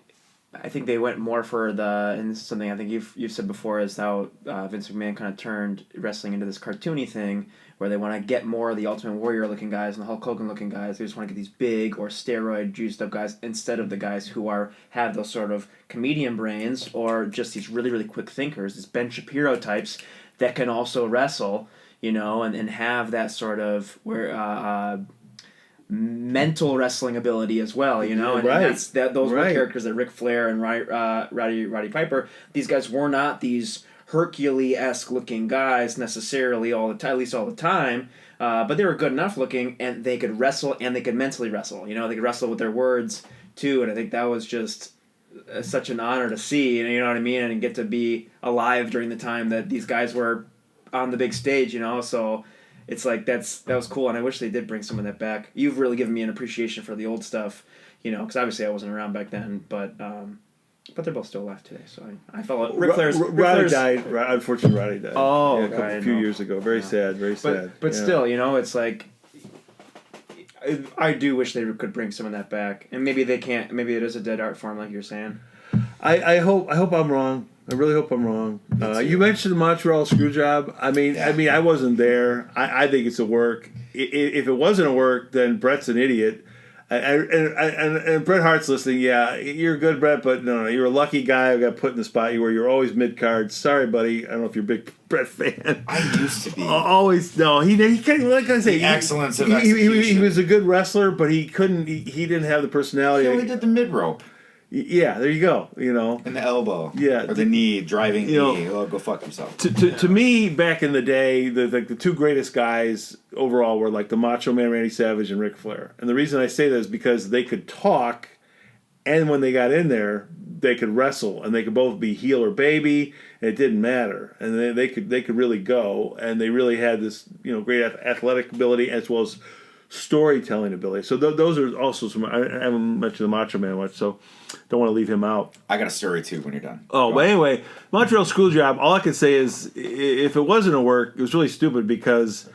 A: I think they went more for and this is something I think you've said before, is how Vince McMahon kind of turned wrestling into this cartoony thing where they want to get more of the Ultimate Warrior looking guys and the Hulk Hogan looking guys. They just want to get these big or steroid juiced up guys instead of the guys who have those sort of comedian brains or just these really, really quick thinkers, these Ben Shapiro types that can also wrestle, you know, and have that sort of mental wrestling ability as well, you know, and those were characters that Ric Flair and Roddy Piper. These guys were not these Hercules-esque looking guys necessarily all the time, at least all the time, but they were good enough looking, and they could wrestle and they could mentally wrestle. You know, they could wrestle with their words too, and I think that was just such an honor to see. You know what I mean, and get to be alive during the time that these guys were on the big stage. You know, so. It's like that was cool, and I wish they did bring some of that back. You've really given me an appreciation for the old stuff, you know, because obviously I wasn't around back then, but they're both still alive today. So I felt like
B: Roddy died. Unfortunately, Roddy died.
A: Oh,
B: a few years ago. Very sad. Very sad.
A: But still, you know, it's like I do wish they could bring some of that back, and maybe they can't. Maybe it is a dead art form, like you're saying.
B: I hope I'm wrong. I really hope I'm wrong. You mentioned the Montreal Screwjob. I mean, I wasn't there. I think it's a work. If it wasn't a work, then Brett's an idiot. And Bret Hart's listening. Yeah, you're good, Bret, but no, you're a lucky guy who got put in the spot you were. You're always mid card. Sorry, buddy. I don't know if you're a big Bret fan.
C: I used to be.
B: Always no. He can't. Like I say,
C: excellence of execution.
B: He was a good wrestler, but he couldn't. He didn't have the personality.
C: He only did the mid rope.
B: Yeah, there you go. You know,
C: and the elbow.
B: Yeah,
C: or the knee, driving knee. Oh, go fuck himself.
B: To me, back in the day, the two greatest guys overall were like the Macho Man Randy Savage and Ric Flair. And the reason I say that is because they could talk, and when they got in there, they could wrestle, and they could both be heel or baby, and it didn't matter. And they could really go, and they really had this great athletic ability as well as storytelling ability. So those are also some. I haven't mentioned the Macho Man much, so don't want to leave him out.
C: I got a story too when you're done.
B: Oh, but anyway, Montreal Screwjob. All I can say is, if it wasn't a work, it was really stupid because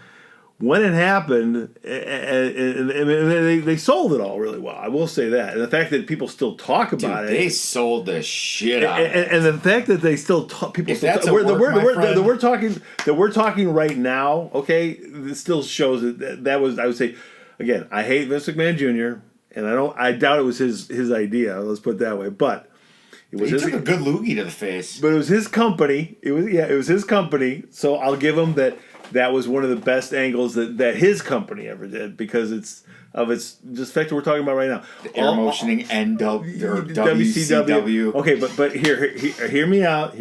B: when it happened, and they sold it all really well. I will say that, and the fact that people still talk about it,
C: they sold the shit out of it.
B: And the fact that they still people still talk, that we're talking right now. Okay, this still shows that was, I would say, again, I hate Vince McMahon Jr. and I doubt it was his idea. Let's put it that way, but it was.
C: He took a good loogie to the face,
B: but it was his company. It was his company. So I'll give him that. That was one of the best angles that his company ever did because it's just fact that we're talking about right now.
C: The air motioning WCW.
B: Okay, but hear me out.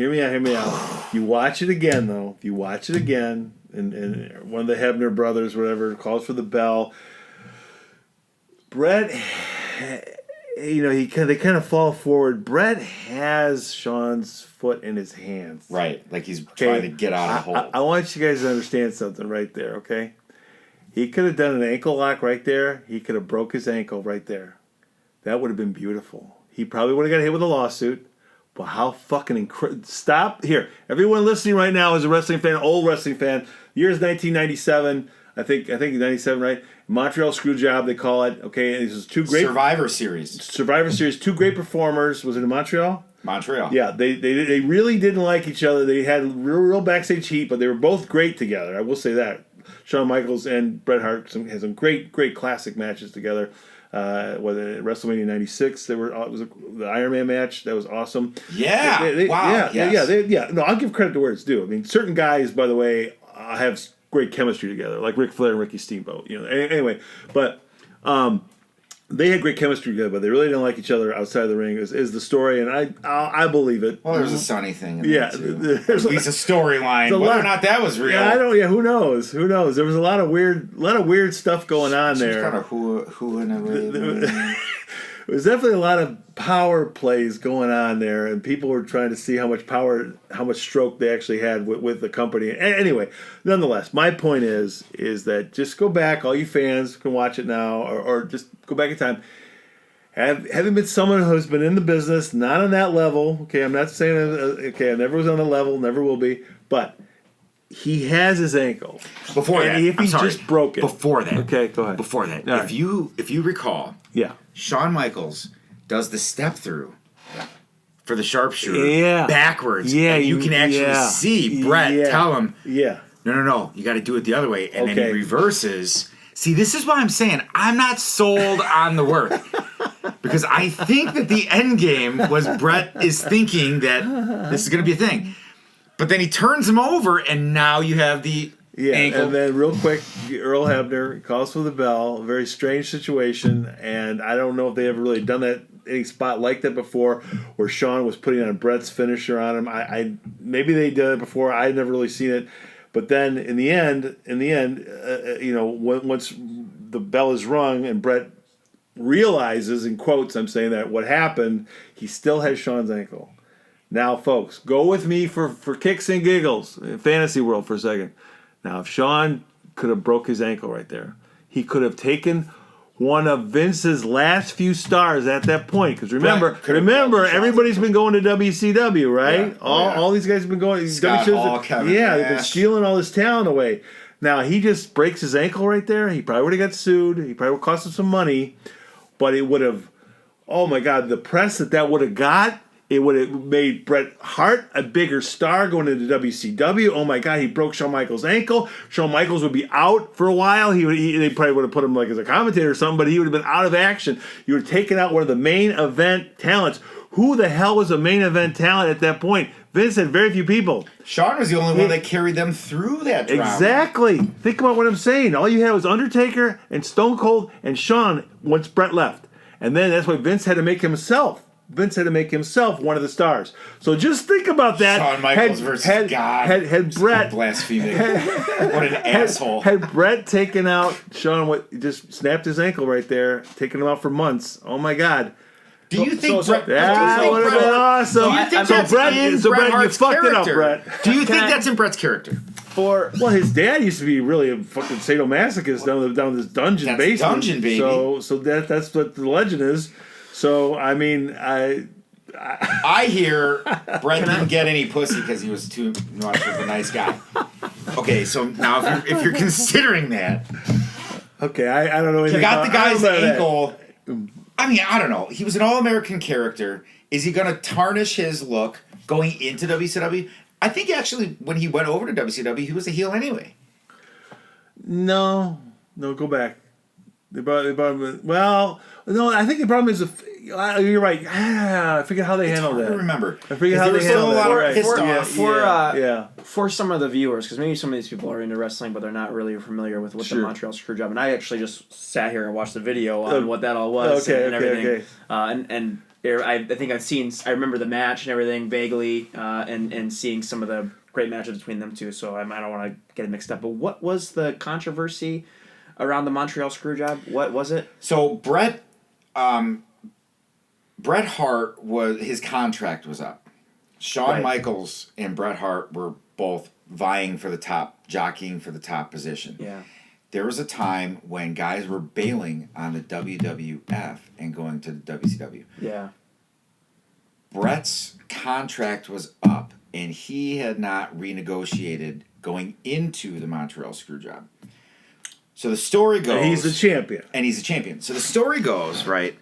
B: You watch it again though. If you watch it again, and one of the Hebner brothers, whatever, calls for the bell. Brett, they kind of fall forward. Brett has Sean's foot in his hands.
C: Right, like he's trying to get out of the hole.
B: I want you guys to understand something right there, okay? He could have done an ankle lock right there. He could have broke his ankle right there. That would have been beautiful. He probably would have got hit with a lawsuit. But how fucking incredible. Stop. Here, everyone listening right now is a wrestling fan, old wrestling fan. The year is 1997. I think 97, right? Montreal Screwjob, they call it. Okay, and this is two great
C: Survivor Series,
B: two great performers. Was it in Montreal?
C: Montreal.
B: Yeah, they really didn't like each other. They had real backstage heat, but they were both great together. I will say that. Shawn Michaels and Bret Hart had some great classic matches together. Whether WrestleMania '96, it was the Iron Man match that was awesome.
C: Yeah, wow,
B: No, I'll give credit to where it's due. I mean, certain guys, by the way, have great chemistry together, like Ric Flair and Ricky Steamboat. Anyway, but they had great chemistry together, but they really didn't like each other outside of the ring. Is the story, and I believe it.
C: Well, there's a Sonny thing. In
B: Yeah,
C: there too. There's at least a storyline. Whether or not that was real.
B: Yeah, I don't. Yeah, who knows? Who knows? There was a lot of weird stuff going on there.
C: Kind of who in a way.
B: There's definitely a lot of power plays going on there, and people were trying to see how much stroke they actually had with the company. Anyway, nonetheless, my point is that just go back. All you fans can watch it now, or just go back in time. Having been someone who's been in the business, not on that level. Okay, I'm not saying I never was on the level, never will be, but he has his ankle.
C: Before that,
B: if he just broke it.
C: Before that,
B: okay, go ahead.
C: Before that,
B: All
C: if you recall,
B: yeah.
C: Shawn Michaels does the step through for the sharpshooter backwards.
B: Yeah,
C: and you can actually see Brett tell him, no, you got to do it the other way. And then he reverses. See, this is why I'm saying I'm not sold on the work. Because I think that the end game was Brett is thinking that this is going to be a thing. But then he turns him over, and now you have the ankle.
B: And then real quick, Earl Hebner calls for the bell. A very strange situation, and I don't know if they ever really done that any spot like that before, where Shawn was putting on Brett's finisher on him. I maybe they did it before. I had never really seen it, but then in the end, once the bell is rung and Brett realizes, in quotes, I'm saying that what happened, he still has Shawn's ankle. Now, folks, go with me for kicks and giggles in fantasy world for a second. Now, if Shawn could have broke his ankle right there, he could have taken one of Vince's last few stars at that point. Because remember, everybody's been going to WCW, right?
C: Yeah.
B: All these guys have been going.
C: Scott Hall, Kevin
B: they've been
C: Nash.
B: stealing all this talent away. Now, he just breaks his ankle right there. He probably would have got sued. He probably would have cost him some money. But it would have, oh my God, the press that would have got, it would have made Bret Hart a bigger star going into WCW. Oh my God, he broke Shawn Michaels' ankle. Shawn Michaels would be out for a while. They probably would have put him like as a commentator or something, but he would have been out of action. You would have taken out one of the main event talents. Who the hell was a main event talent at that point? Vince had very few people.
C: Shawn was the only one that carried them through that drama.
B: Exactly. Think about what I'm saying. All you had was Undertaker and Stone Cold and Shawn once Bret left. And then that's why Vince had to make himself. One of the stars. So just think about that.
C: Shawn Michaels versus God.
B: Had Bret
C: blaspheming. What an asshole.
B: Had Bret taken out Shawn, just snapped his ankle right there, taking him out for months. Oh my God.
C: Do you think Bret?
B: That would have been awesome.
C: Do you think that's in Bret
B: you
C: Hart's
B: fucked it up,
C: character?
B: Bret.
C: Do you think that's in Bret's character?
B: Well, his dad used to be really a fucking sadomasochist down this dungeon basement.
C: Dungeon, baby.
B: So that's what the legend is. So I mean,
C: I hear Bret didn't get any pussy because he was too much of a nice guy. Okay, so now if you're considering that,
B: okay, I don't know anything.
C: he got the guy's ankle.
B: That.
C: I mean, I don't know. He was an all-American character. Is he going to tarnish his look going into WCW? I think actually when he went over to WCW, he was a heel anyway.
B: No, go back. They brought him. Well, no, I think the problem is you're right. I forget how they handled that.
C: I remember.
B: I forget how they handled
C: that.
A: For some of the viewers, because maybe some of these people are into wrestling, but they're not really familiar with the Montreal Screwjob. And I actually just sat here and watched the video on what that all was and everything.
B: Okay.
A: And I think I remember the match and everything vaguely, and seeing some of the great matches between them two. So I don't want to get it mixed up. But what was the controversy around the Montreal Screwjob? What was it?
C: So Bret Hart his contract was up. Shawn Michaels and Bret Hart were both vying for the top, jockeying for the top position.
A: Yeah.
C: There was a time when guys were bailing on the WWF and going to the WCW.
A: Yeah.
C: Bret's contract was up, and he had not renegotiated going into the Montreal Screwjob. So the story goes...
B: And he's the champion.
C: So the story goes, right,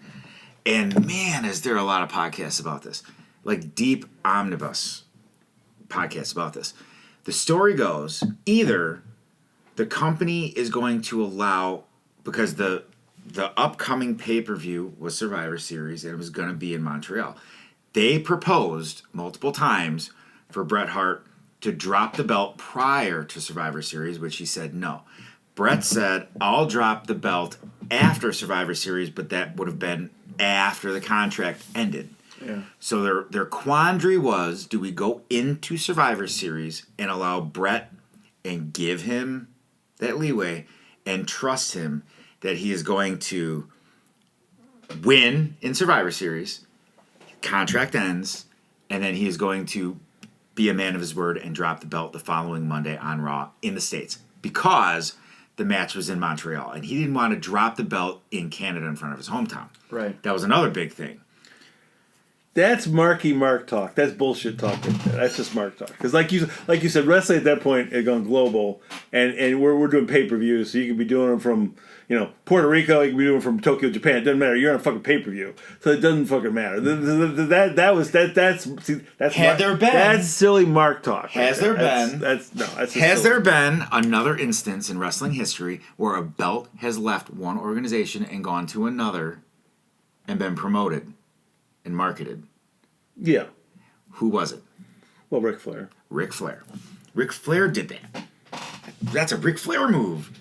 C: and man, is there a lot of podcasts about this. Like deep omnibus podcasts about this. The story goes, either the company is going to allow, because the the upcoming pay-per-view was Survivor Series, and it was going to be in Montreal. They proposed multiple times for Bret Hart to drop the belt prior to Survivor Series, which he said no. Bret said, I'll drop the belt after Survivor Series, but that would have been after the contract ended.
B: Yeah.
C: So their quandary was, do we go into Survivor Series and allow Bret and give him that leeway and trust him that he is going to win in Survivor Series, contract ends, and then he is going to be a man of his word and drop the belt the following Monday on Raw in the States, because the match was in Montreal, and he didn't want to drop the belt in Canada in front of his hometown.
A: Right.
C: That was another big thing.
B: That's Marky Mark talk. That's bullshit talk right there. That's just Mark talk. Because like you said, wrestling at that point had gone global, and we're doing pay-per-views, so you can be doing them from Puerto Rico, you can be doing them from Tokyo, Japan. It doesn't matter. You're on a fucking pay-per-view, so it doesn't fucking matter. That's that's silly Mark talk.
C: Has there been?
B: Has
C: there been another instance in wrestling history where a belt has left one organization and gone to another, and been promoted and marketed?
B: Yeah.
C: Who was it?
B: Well, Ric Flair.
C: Ric Flair. Ric Flair did that. That's a Ric Flair move.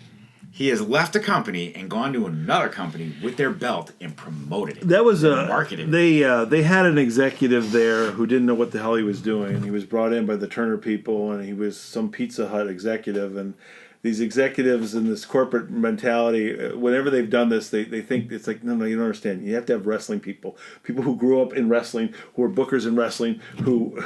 C: He has left a company and gone to another company with their belt and promoted it.
B: That was
C: marketed.
B: They had an executive there who didn't know what the hell he was doing. He was brought in by the Turner people, and he was some Pizza Hut executive. And these executives in this corporate mentality, whenever they've done this, they think it's like, no, you don't understand. You have to have wrestling people who grew up in wrestling, who are bookers in wrestling, who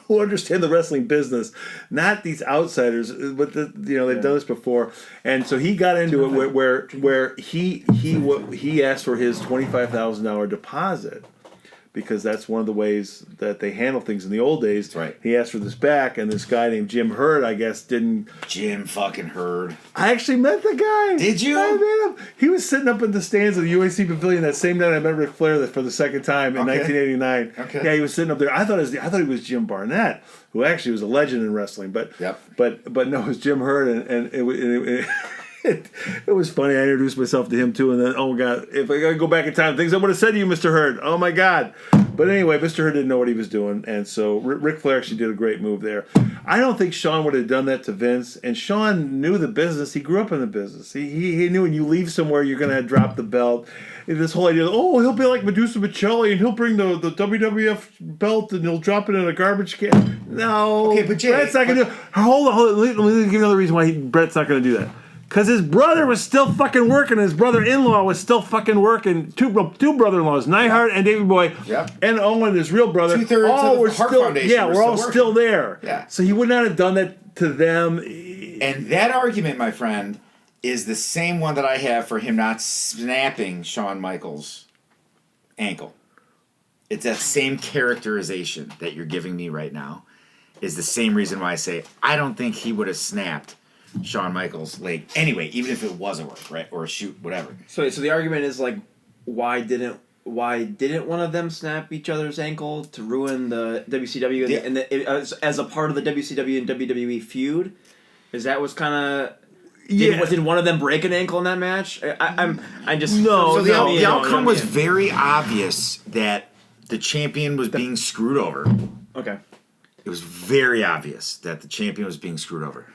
B: understand the wrestling business, not these outsiders. But they've done this before, and so he got into it where he asked for his $25,000 deposit. Because that's one of the ways that they handle things in the old days.
C: That's right.
B: He asked for this back, and this guy named Jim Hurd, I guess, didn't.
C: Jim fucking Hurd.
B: I actually met the guy.
C: Did you?
B: I met him. He was sitting up in the stands of the UAC Pavilion that same night I met Ric Flair for the second time in 1989.
C: Okay.
B: Yeah, he was sitting up there. I thought he was Jim Barnett, who actually was a legend in wrestling. But no, it was Jim Hurd, and it was funny. I introduced myself to him too, and then, oh my God, if I gotta go back in time, things I would have said to you, Mr. Hurd. Oh my God. But anyway, Mr. Hurd didn't know what he was doing, and so Ric Flair actually did a great move there. I don't think Shawn would have done that to Vince, and Shawn knew the business. He grew up in the business. He knew when you leave somewhere, you're going to drop the belt. And this whole idea, he'll be like Medusa Michelli, and he'll bring the WWF belt, and he'll drop it in a garbage can. No.
C: Okay, but Jay,
B: Brett's not going to do it. Hold on. Let me give you another reason why Brett's not going to do that. Because his brother was still fucking working. His brother-in-law was still fucking working. Two brother-in-laws, Neidhart and Davey Boy, and Owen, his real brother.
C: 2/3 of the Hart Foundation.
B: Yeah, we're all still there.
C: Yeah.
B: So he would not have done that to them.
C: And that argument, my friend, is the same one that I have for him not snapping Shawn Michaels' ankle. It's that same characterization that you're giving me right now is the same reason why I say I don't think he would have snapped Shawn Michaels' leg anyway, even if it was a work, right, or a shoot, whatever.
A: So the argument is like, why didn't one of them snap each other's ankle to ruin the WCW as a part of the WCW and WWE feud? Is that what's kind of? Did one of them break an ankle in that match? I just
B: no.
C: So the outcome was very obvious that the champion was being screwed over.
A: Okay.
C: It was very obvious that the champion was being screwed over.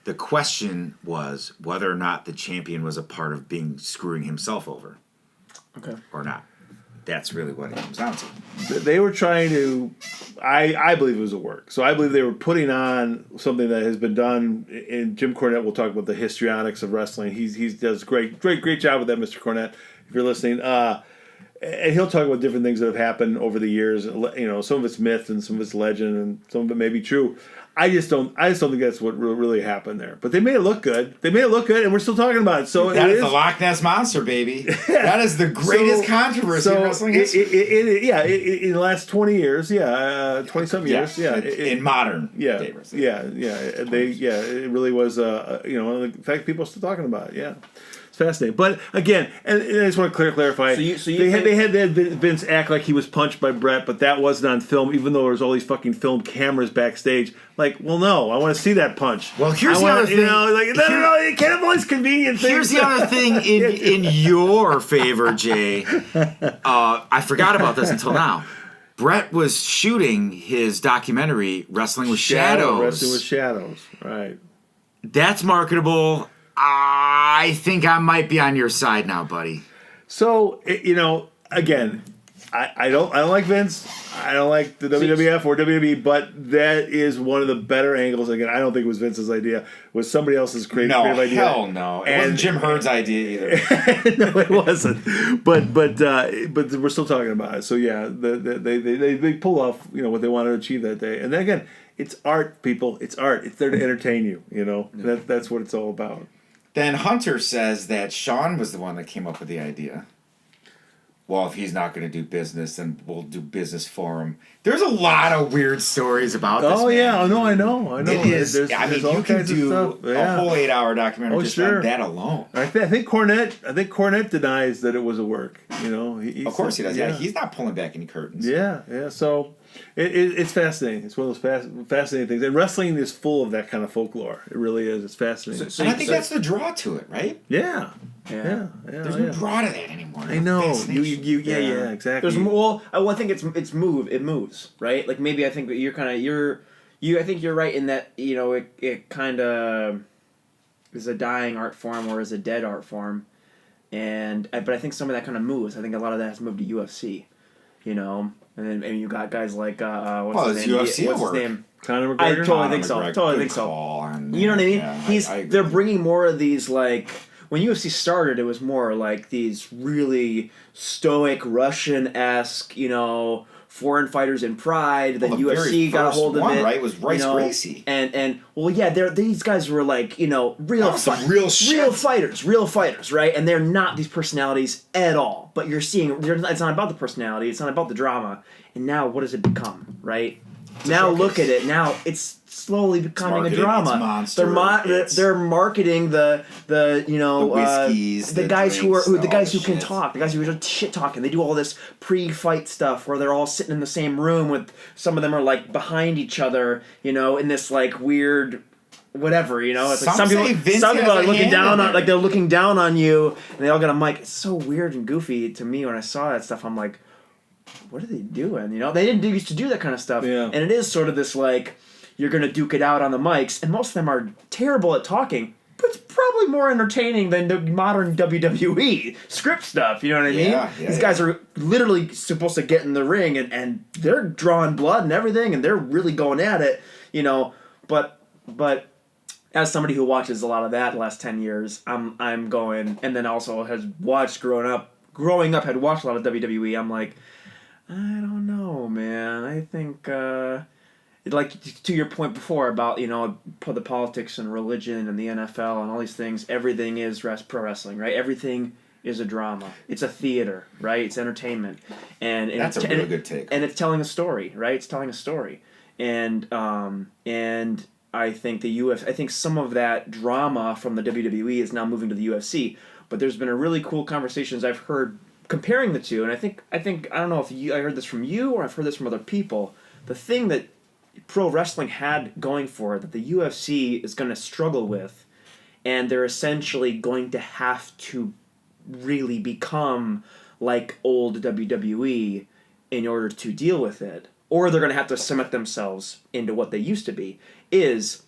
C: The question was whether or not the champion was a part of screwing himself over.
A: Okay.
C: Or not. That's really what it comes down to.
B: They were trying to, I believe it was a work. So I believe they were putting on something that has been done, and Jim Cornette will talk about the histrionics of wrestling. He does great job with that, Mr. Cornette, if you're listening. And he'll talk about different things that have happened over the years. Some of it's myth and some of it's legend, and some of it may be true. I just don't think that's what really happened there. But they made it look good. And we're still talking about it. So
C: that is the Loch Ness Monster, baby. That is the greatest controversy in wrestling history.
B: In the last 20 years, 20-something years,
C: in modern day wrestling.
B: It really was. In fact, people are still talking about it. Yeah. fascinating. But again, and I just want to clarify.
A: So you
B: they had Vince act like he was punched by Brett, but that wasn't on film, even though there was all these fucking film cameras backstage. Like, well, no, I want to see that punch.
C: Well, here's the other thing.
B: You know, like, no, you can't have all these convenient things.
C: Here's the other thing in your favor, Jay. I forgot about this until now. Brett was shooting his documentary, Wrestling with Shadows.
B: Wrestling with Shadows, right.
C: That's marketable. I think I might be on your side now, buddy.
B: So, again, I don't like Vince. I don't like the WWF or WWE, but that is one of the better angles. Again, I don't think it was Vince's idea. It was somebody else's creative idea.
C: Hell no. It wasn't Jim Herd's idea either.
B: No, it wasn't. But we're still talking about it. So yeah, they pull off what they wanted to achieve that day. And then again, it's art, people. It's art. It's there to entertain you. That's what it's all about.
C: Then Hunter says that Sean was the one that came up with the idea. Well, if he's not going to do business, then we'll do business for him. There's a lot of weird stories about this.
B: Oh, yeah. No, I know.
C: It is.
B: There's
C: you
B: all
C: can
B: kinds
C: do
B: of stuff. Yeah.
C: a whole 8-hour documentary just on that alone.
B: I think Cornette denies that it was a work.
C: Of course he does. Yeah, he's not pulling back any curtains.
B: Yeah. So it's fascinating. It's one of those fascinating things. And wrestling is full of that kind of folklore. It really is. It's fascinating.
C: And I think that's the draw to it, right?
B: Yeah.
C: There's no draw to that anymore.
B: I know. Yeah, exactly.
A: I think it moves, right? Like maybe I think that I think you're right in that it kind of is a dying art form or is a dead art form, but I think some of that kind of moves. I think a lot of that has moved to UFC, and then you got guys like what's his name?
C: UFC
A: what's his name?
B: Conor McGregor.
A: I totally think so. You know what I mean?
C: Yeah,
A: they're bringing more of these like. When UFC started, it was more like these really stoic Russian-esque, foreign fighters in pride. Then UFC got a hold of it.
C: Right? It was Royce Gracie.
A: And these guys were like, real fighters, right? And they're not these personalities at all. But you're seeing, it's not about the personality. It's not about the drama. And now, what does it become, right? Now look at it. Now it's slowly becoming a drama. They're marketing the
C: whiskeys,
A: the guys
C: drinks,
A: the guys who can talk, the guys who are shit talking. They do all this pre-fight stuff where they're all sitting in the same room with some of them are like behind each other, in this like weird whatever, it's like some people are looking down on they're looking down on you and they all got a mic. It's so weird and goofy to me when I saw that stuff. I'm like, what are they doing? They didn't used to do that kind of stuff.
B: Yeah.
A: And it is sort of this like, you're going to duke it out on the mics, and most of them are terrible at talking, but it's probably more entertaining than the modern WWE script stuff, you know what I mean?
C: Yeah,
A: These guys are literally supposed to get in the ring, and they're drawing blood and everything, and they're really going at it, but as somebody who watches a lot of that the last 10 years, I'm going, and then also has watched growing up, had watched a lot of WWE, I'm like, I don't know, man. I think, like to your point before about, the politics and religion and the NFL and all these things, everything is pro wrestling, right? Everything is a drama. It's a theater, right? It's entertainment. And
C: that's a really good take.
A: And it's telling a story, right? It's telling a story. And I think I think some of that drama from the WWE is now moving to the UFC. But there's been a really cool conversations I've heard comparing the two, and I think I don't know if I heard this from you or I've heard this from other people. The thing that pro wrestling had going for it that the UFC is going to struggle with, and they're essentially going to have to really become like old WWE in order to deal with it, or they're going to have to cement themselves into what they used to be, is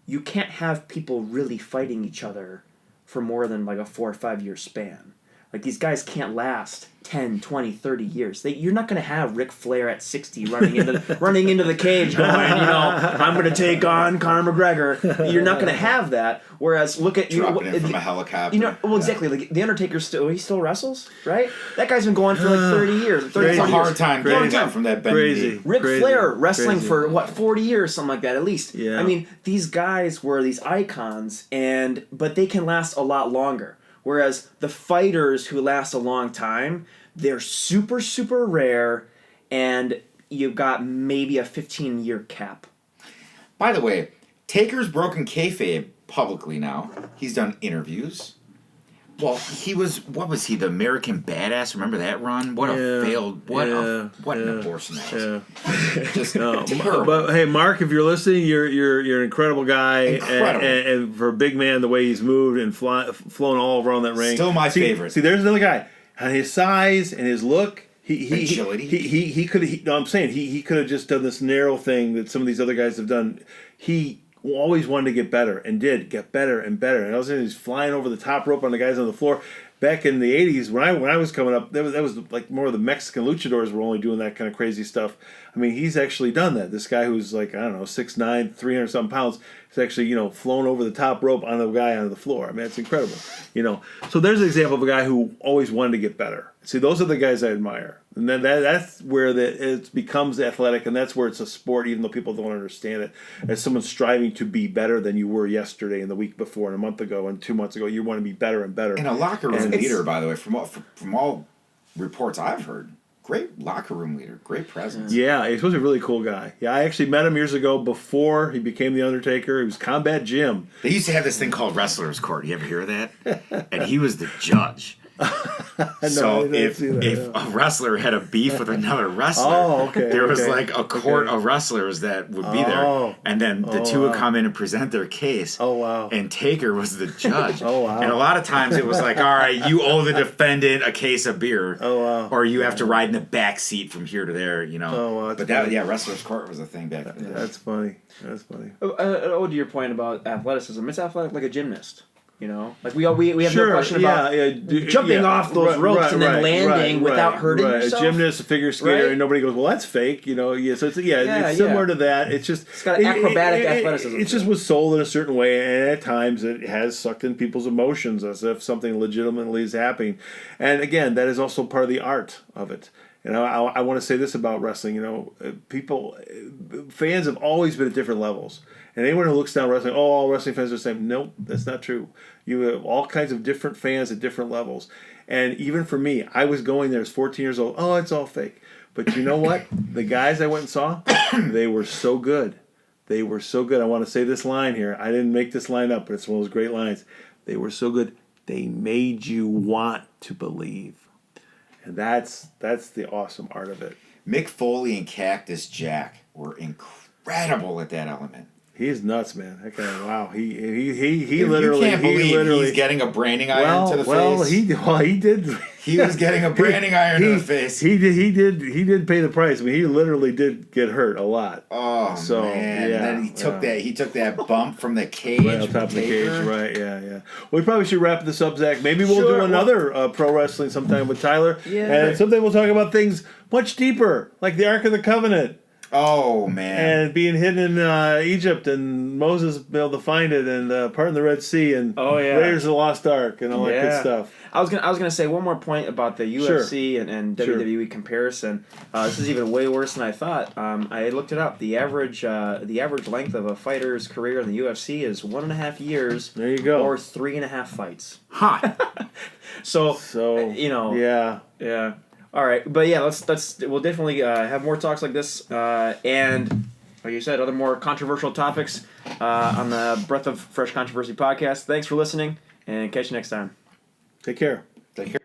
A: you can't have people really fighting each other for more than like a 4 or 5 year span. Like, these guys can't last 10, 20, 30 years. You're not going to have Ric Flair at 60 running into the cage going, I'm going to take on Conor McGregor. You're not going to have that. Whereas, look at...
C: Dropping in from a helicopter.
A: Exactly. Like, The Undertaker he still wrestles, right? That guy's been going for like 30 years. 30
C: it's a hard time getting up from that bendy.
A: Ric Flair wrestling for, 40 years, something like that, at least.
B: Yeah.
A: I mean, these guys were these icons, but they can last a lot longer. Whereas the fighters who last a long time, they're super, super rare, and you've got maybe a 15-year cap.
C: By the way, Taker's broken kayfabe publicly now. He's done interviews. Well, he was. What was he? The American Badass. Remember that run? What a failed. What an abortion that was.
B: Yeah.
C: Just
B: No, but hey, Mark, if you're listening, you're an incredible guy.
C: Incredible.
B: And for a big man, the way he's moved and flown all around that ring.
C: Still my favorite.
B: See, there's another guy. And his size and his look.
C: Agility.
B: He could. No, I'm saying he could have just done this narrow thing that some of these other guys have done. He always wanted to get better and did get better and better. And all of a sudden he's flying over the top rope on the guys on the floor. Back in the 80s, when I was coming up, that was like more of the Mexican luchadors were only doing that kind of crazy stuff. I mean, he's actually done that. This guy who's like, I don't know, 6'9", 300-something pounds, has actually, flown over the top rope on the guy on the floor. I mean, it's incredible. So there's an example of a guy who always wanted to get better. See, those are the guys I admire. And then that's where it becomes athletic, and that's where it's a sport, even though people don't understand it. As someone striving to be better than you were yesterday and the week before and a month ago and 2 months ago, you want to be better and better.
C: And a locker room leader, by the way, from all reports I've heard, great locker room leader, great presence.
B: Yeah, he's supposed to be a really cool guy. Yeah, I actually met him years ago before he became The Undertaker. He was Combat Jim.
C: They used to have this thing called Wrestler's Court. You ever hear of that? And he was the judge. So if a wrestler had a beef with another wrestler, there was like a court of wrestlers that would be there, and then the two would come in and present their case.
B: Oh wow!
C: And Taker was the judge.
B: Oh wow!
C: And a lot of times it was like, all right, you owe the defendant a case of beer.
B: Oh wow!
C: Or you have to ride in the back seat from here to there.
B: Oh wow!
C: But Wrestler's Court was a thing back then.
B: That's funny. That's funny.
A: To your point about athleticism, it's athletic like a gymnast. Like we have
B: sure,
A: no question about jumping off those ropes and then landing without hurting yourself.
B: A gymnast, a figure skater, and nobody goes, "Well, that's fake." So it's similar to that. It's just
A: it's got acrobatic athleticism.
B: It just was sold in a certain way, and at times it has sucked in people's emotions as if something legitimately is happening. And again, that is also part of the art of it. And I want to say this about wrestling. Fans have always been at different levels. And anyone who looks down wrestling, all wrestling fans are the same. Nope, that's not true. You have all kinds of different fans at different levels. And even for me, I was going there as 14 years old. Oh, it's all fake. But you know what? The guys I went and saw, they were so good. They were so good. I want to say this line here. I didn't make this line up, but it's one of those great lines. They were so good, they made you want to believe. And that's the awesome art of it.
C: Mick Foley and Cactus Jack were incredible at that element.
B: He's nuts, man. That guy, wow. He
C: literally. You can't believe he's getting a branding iron to the face.
B: He did.
C: He was getting a branding iron to the face.
B: He did pay the price. I mean, he literally did get hurt a lot.
C: Oh man! Yeah. And then he took that bump from the cage.
B: Right on top of the cage. Right. Yeah. We probably should wrap this up, Zach. Maybe we'll do another pro wrestling sometime with Tyler.
A: Yeah.
B: And someday we'll talk about things much deeper, like the Ark of the Covenant.
C: Oh man!
B: And being hidden in Egypt, and Moses being able to find it, and parting the Red Sea, and Raiders of the Lost Ark, and all that good stuff.
A: I was gonna say one more point about the UFC and WWE comparison. This is even way worse than I thought. I looked it up. The average length of a fighter's career in the UFC is 1.5 years.
B: There you go.
A: Or 3.5 fights.
C: Ha!
A: So
B: Yeah.
A: All right, but yeah, we'll definitely have more talks like this, and like you said, other more controversial topics on the Breath of Fresh Controversy podcast. Thanks for listening, and catch you next time.
B: Take care.
C: Take care.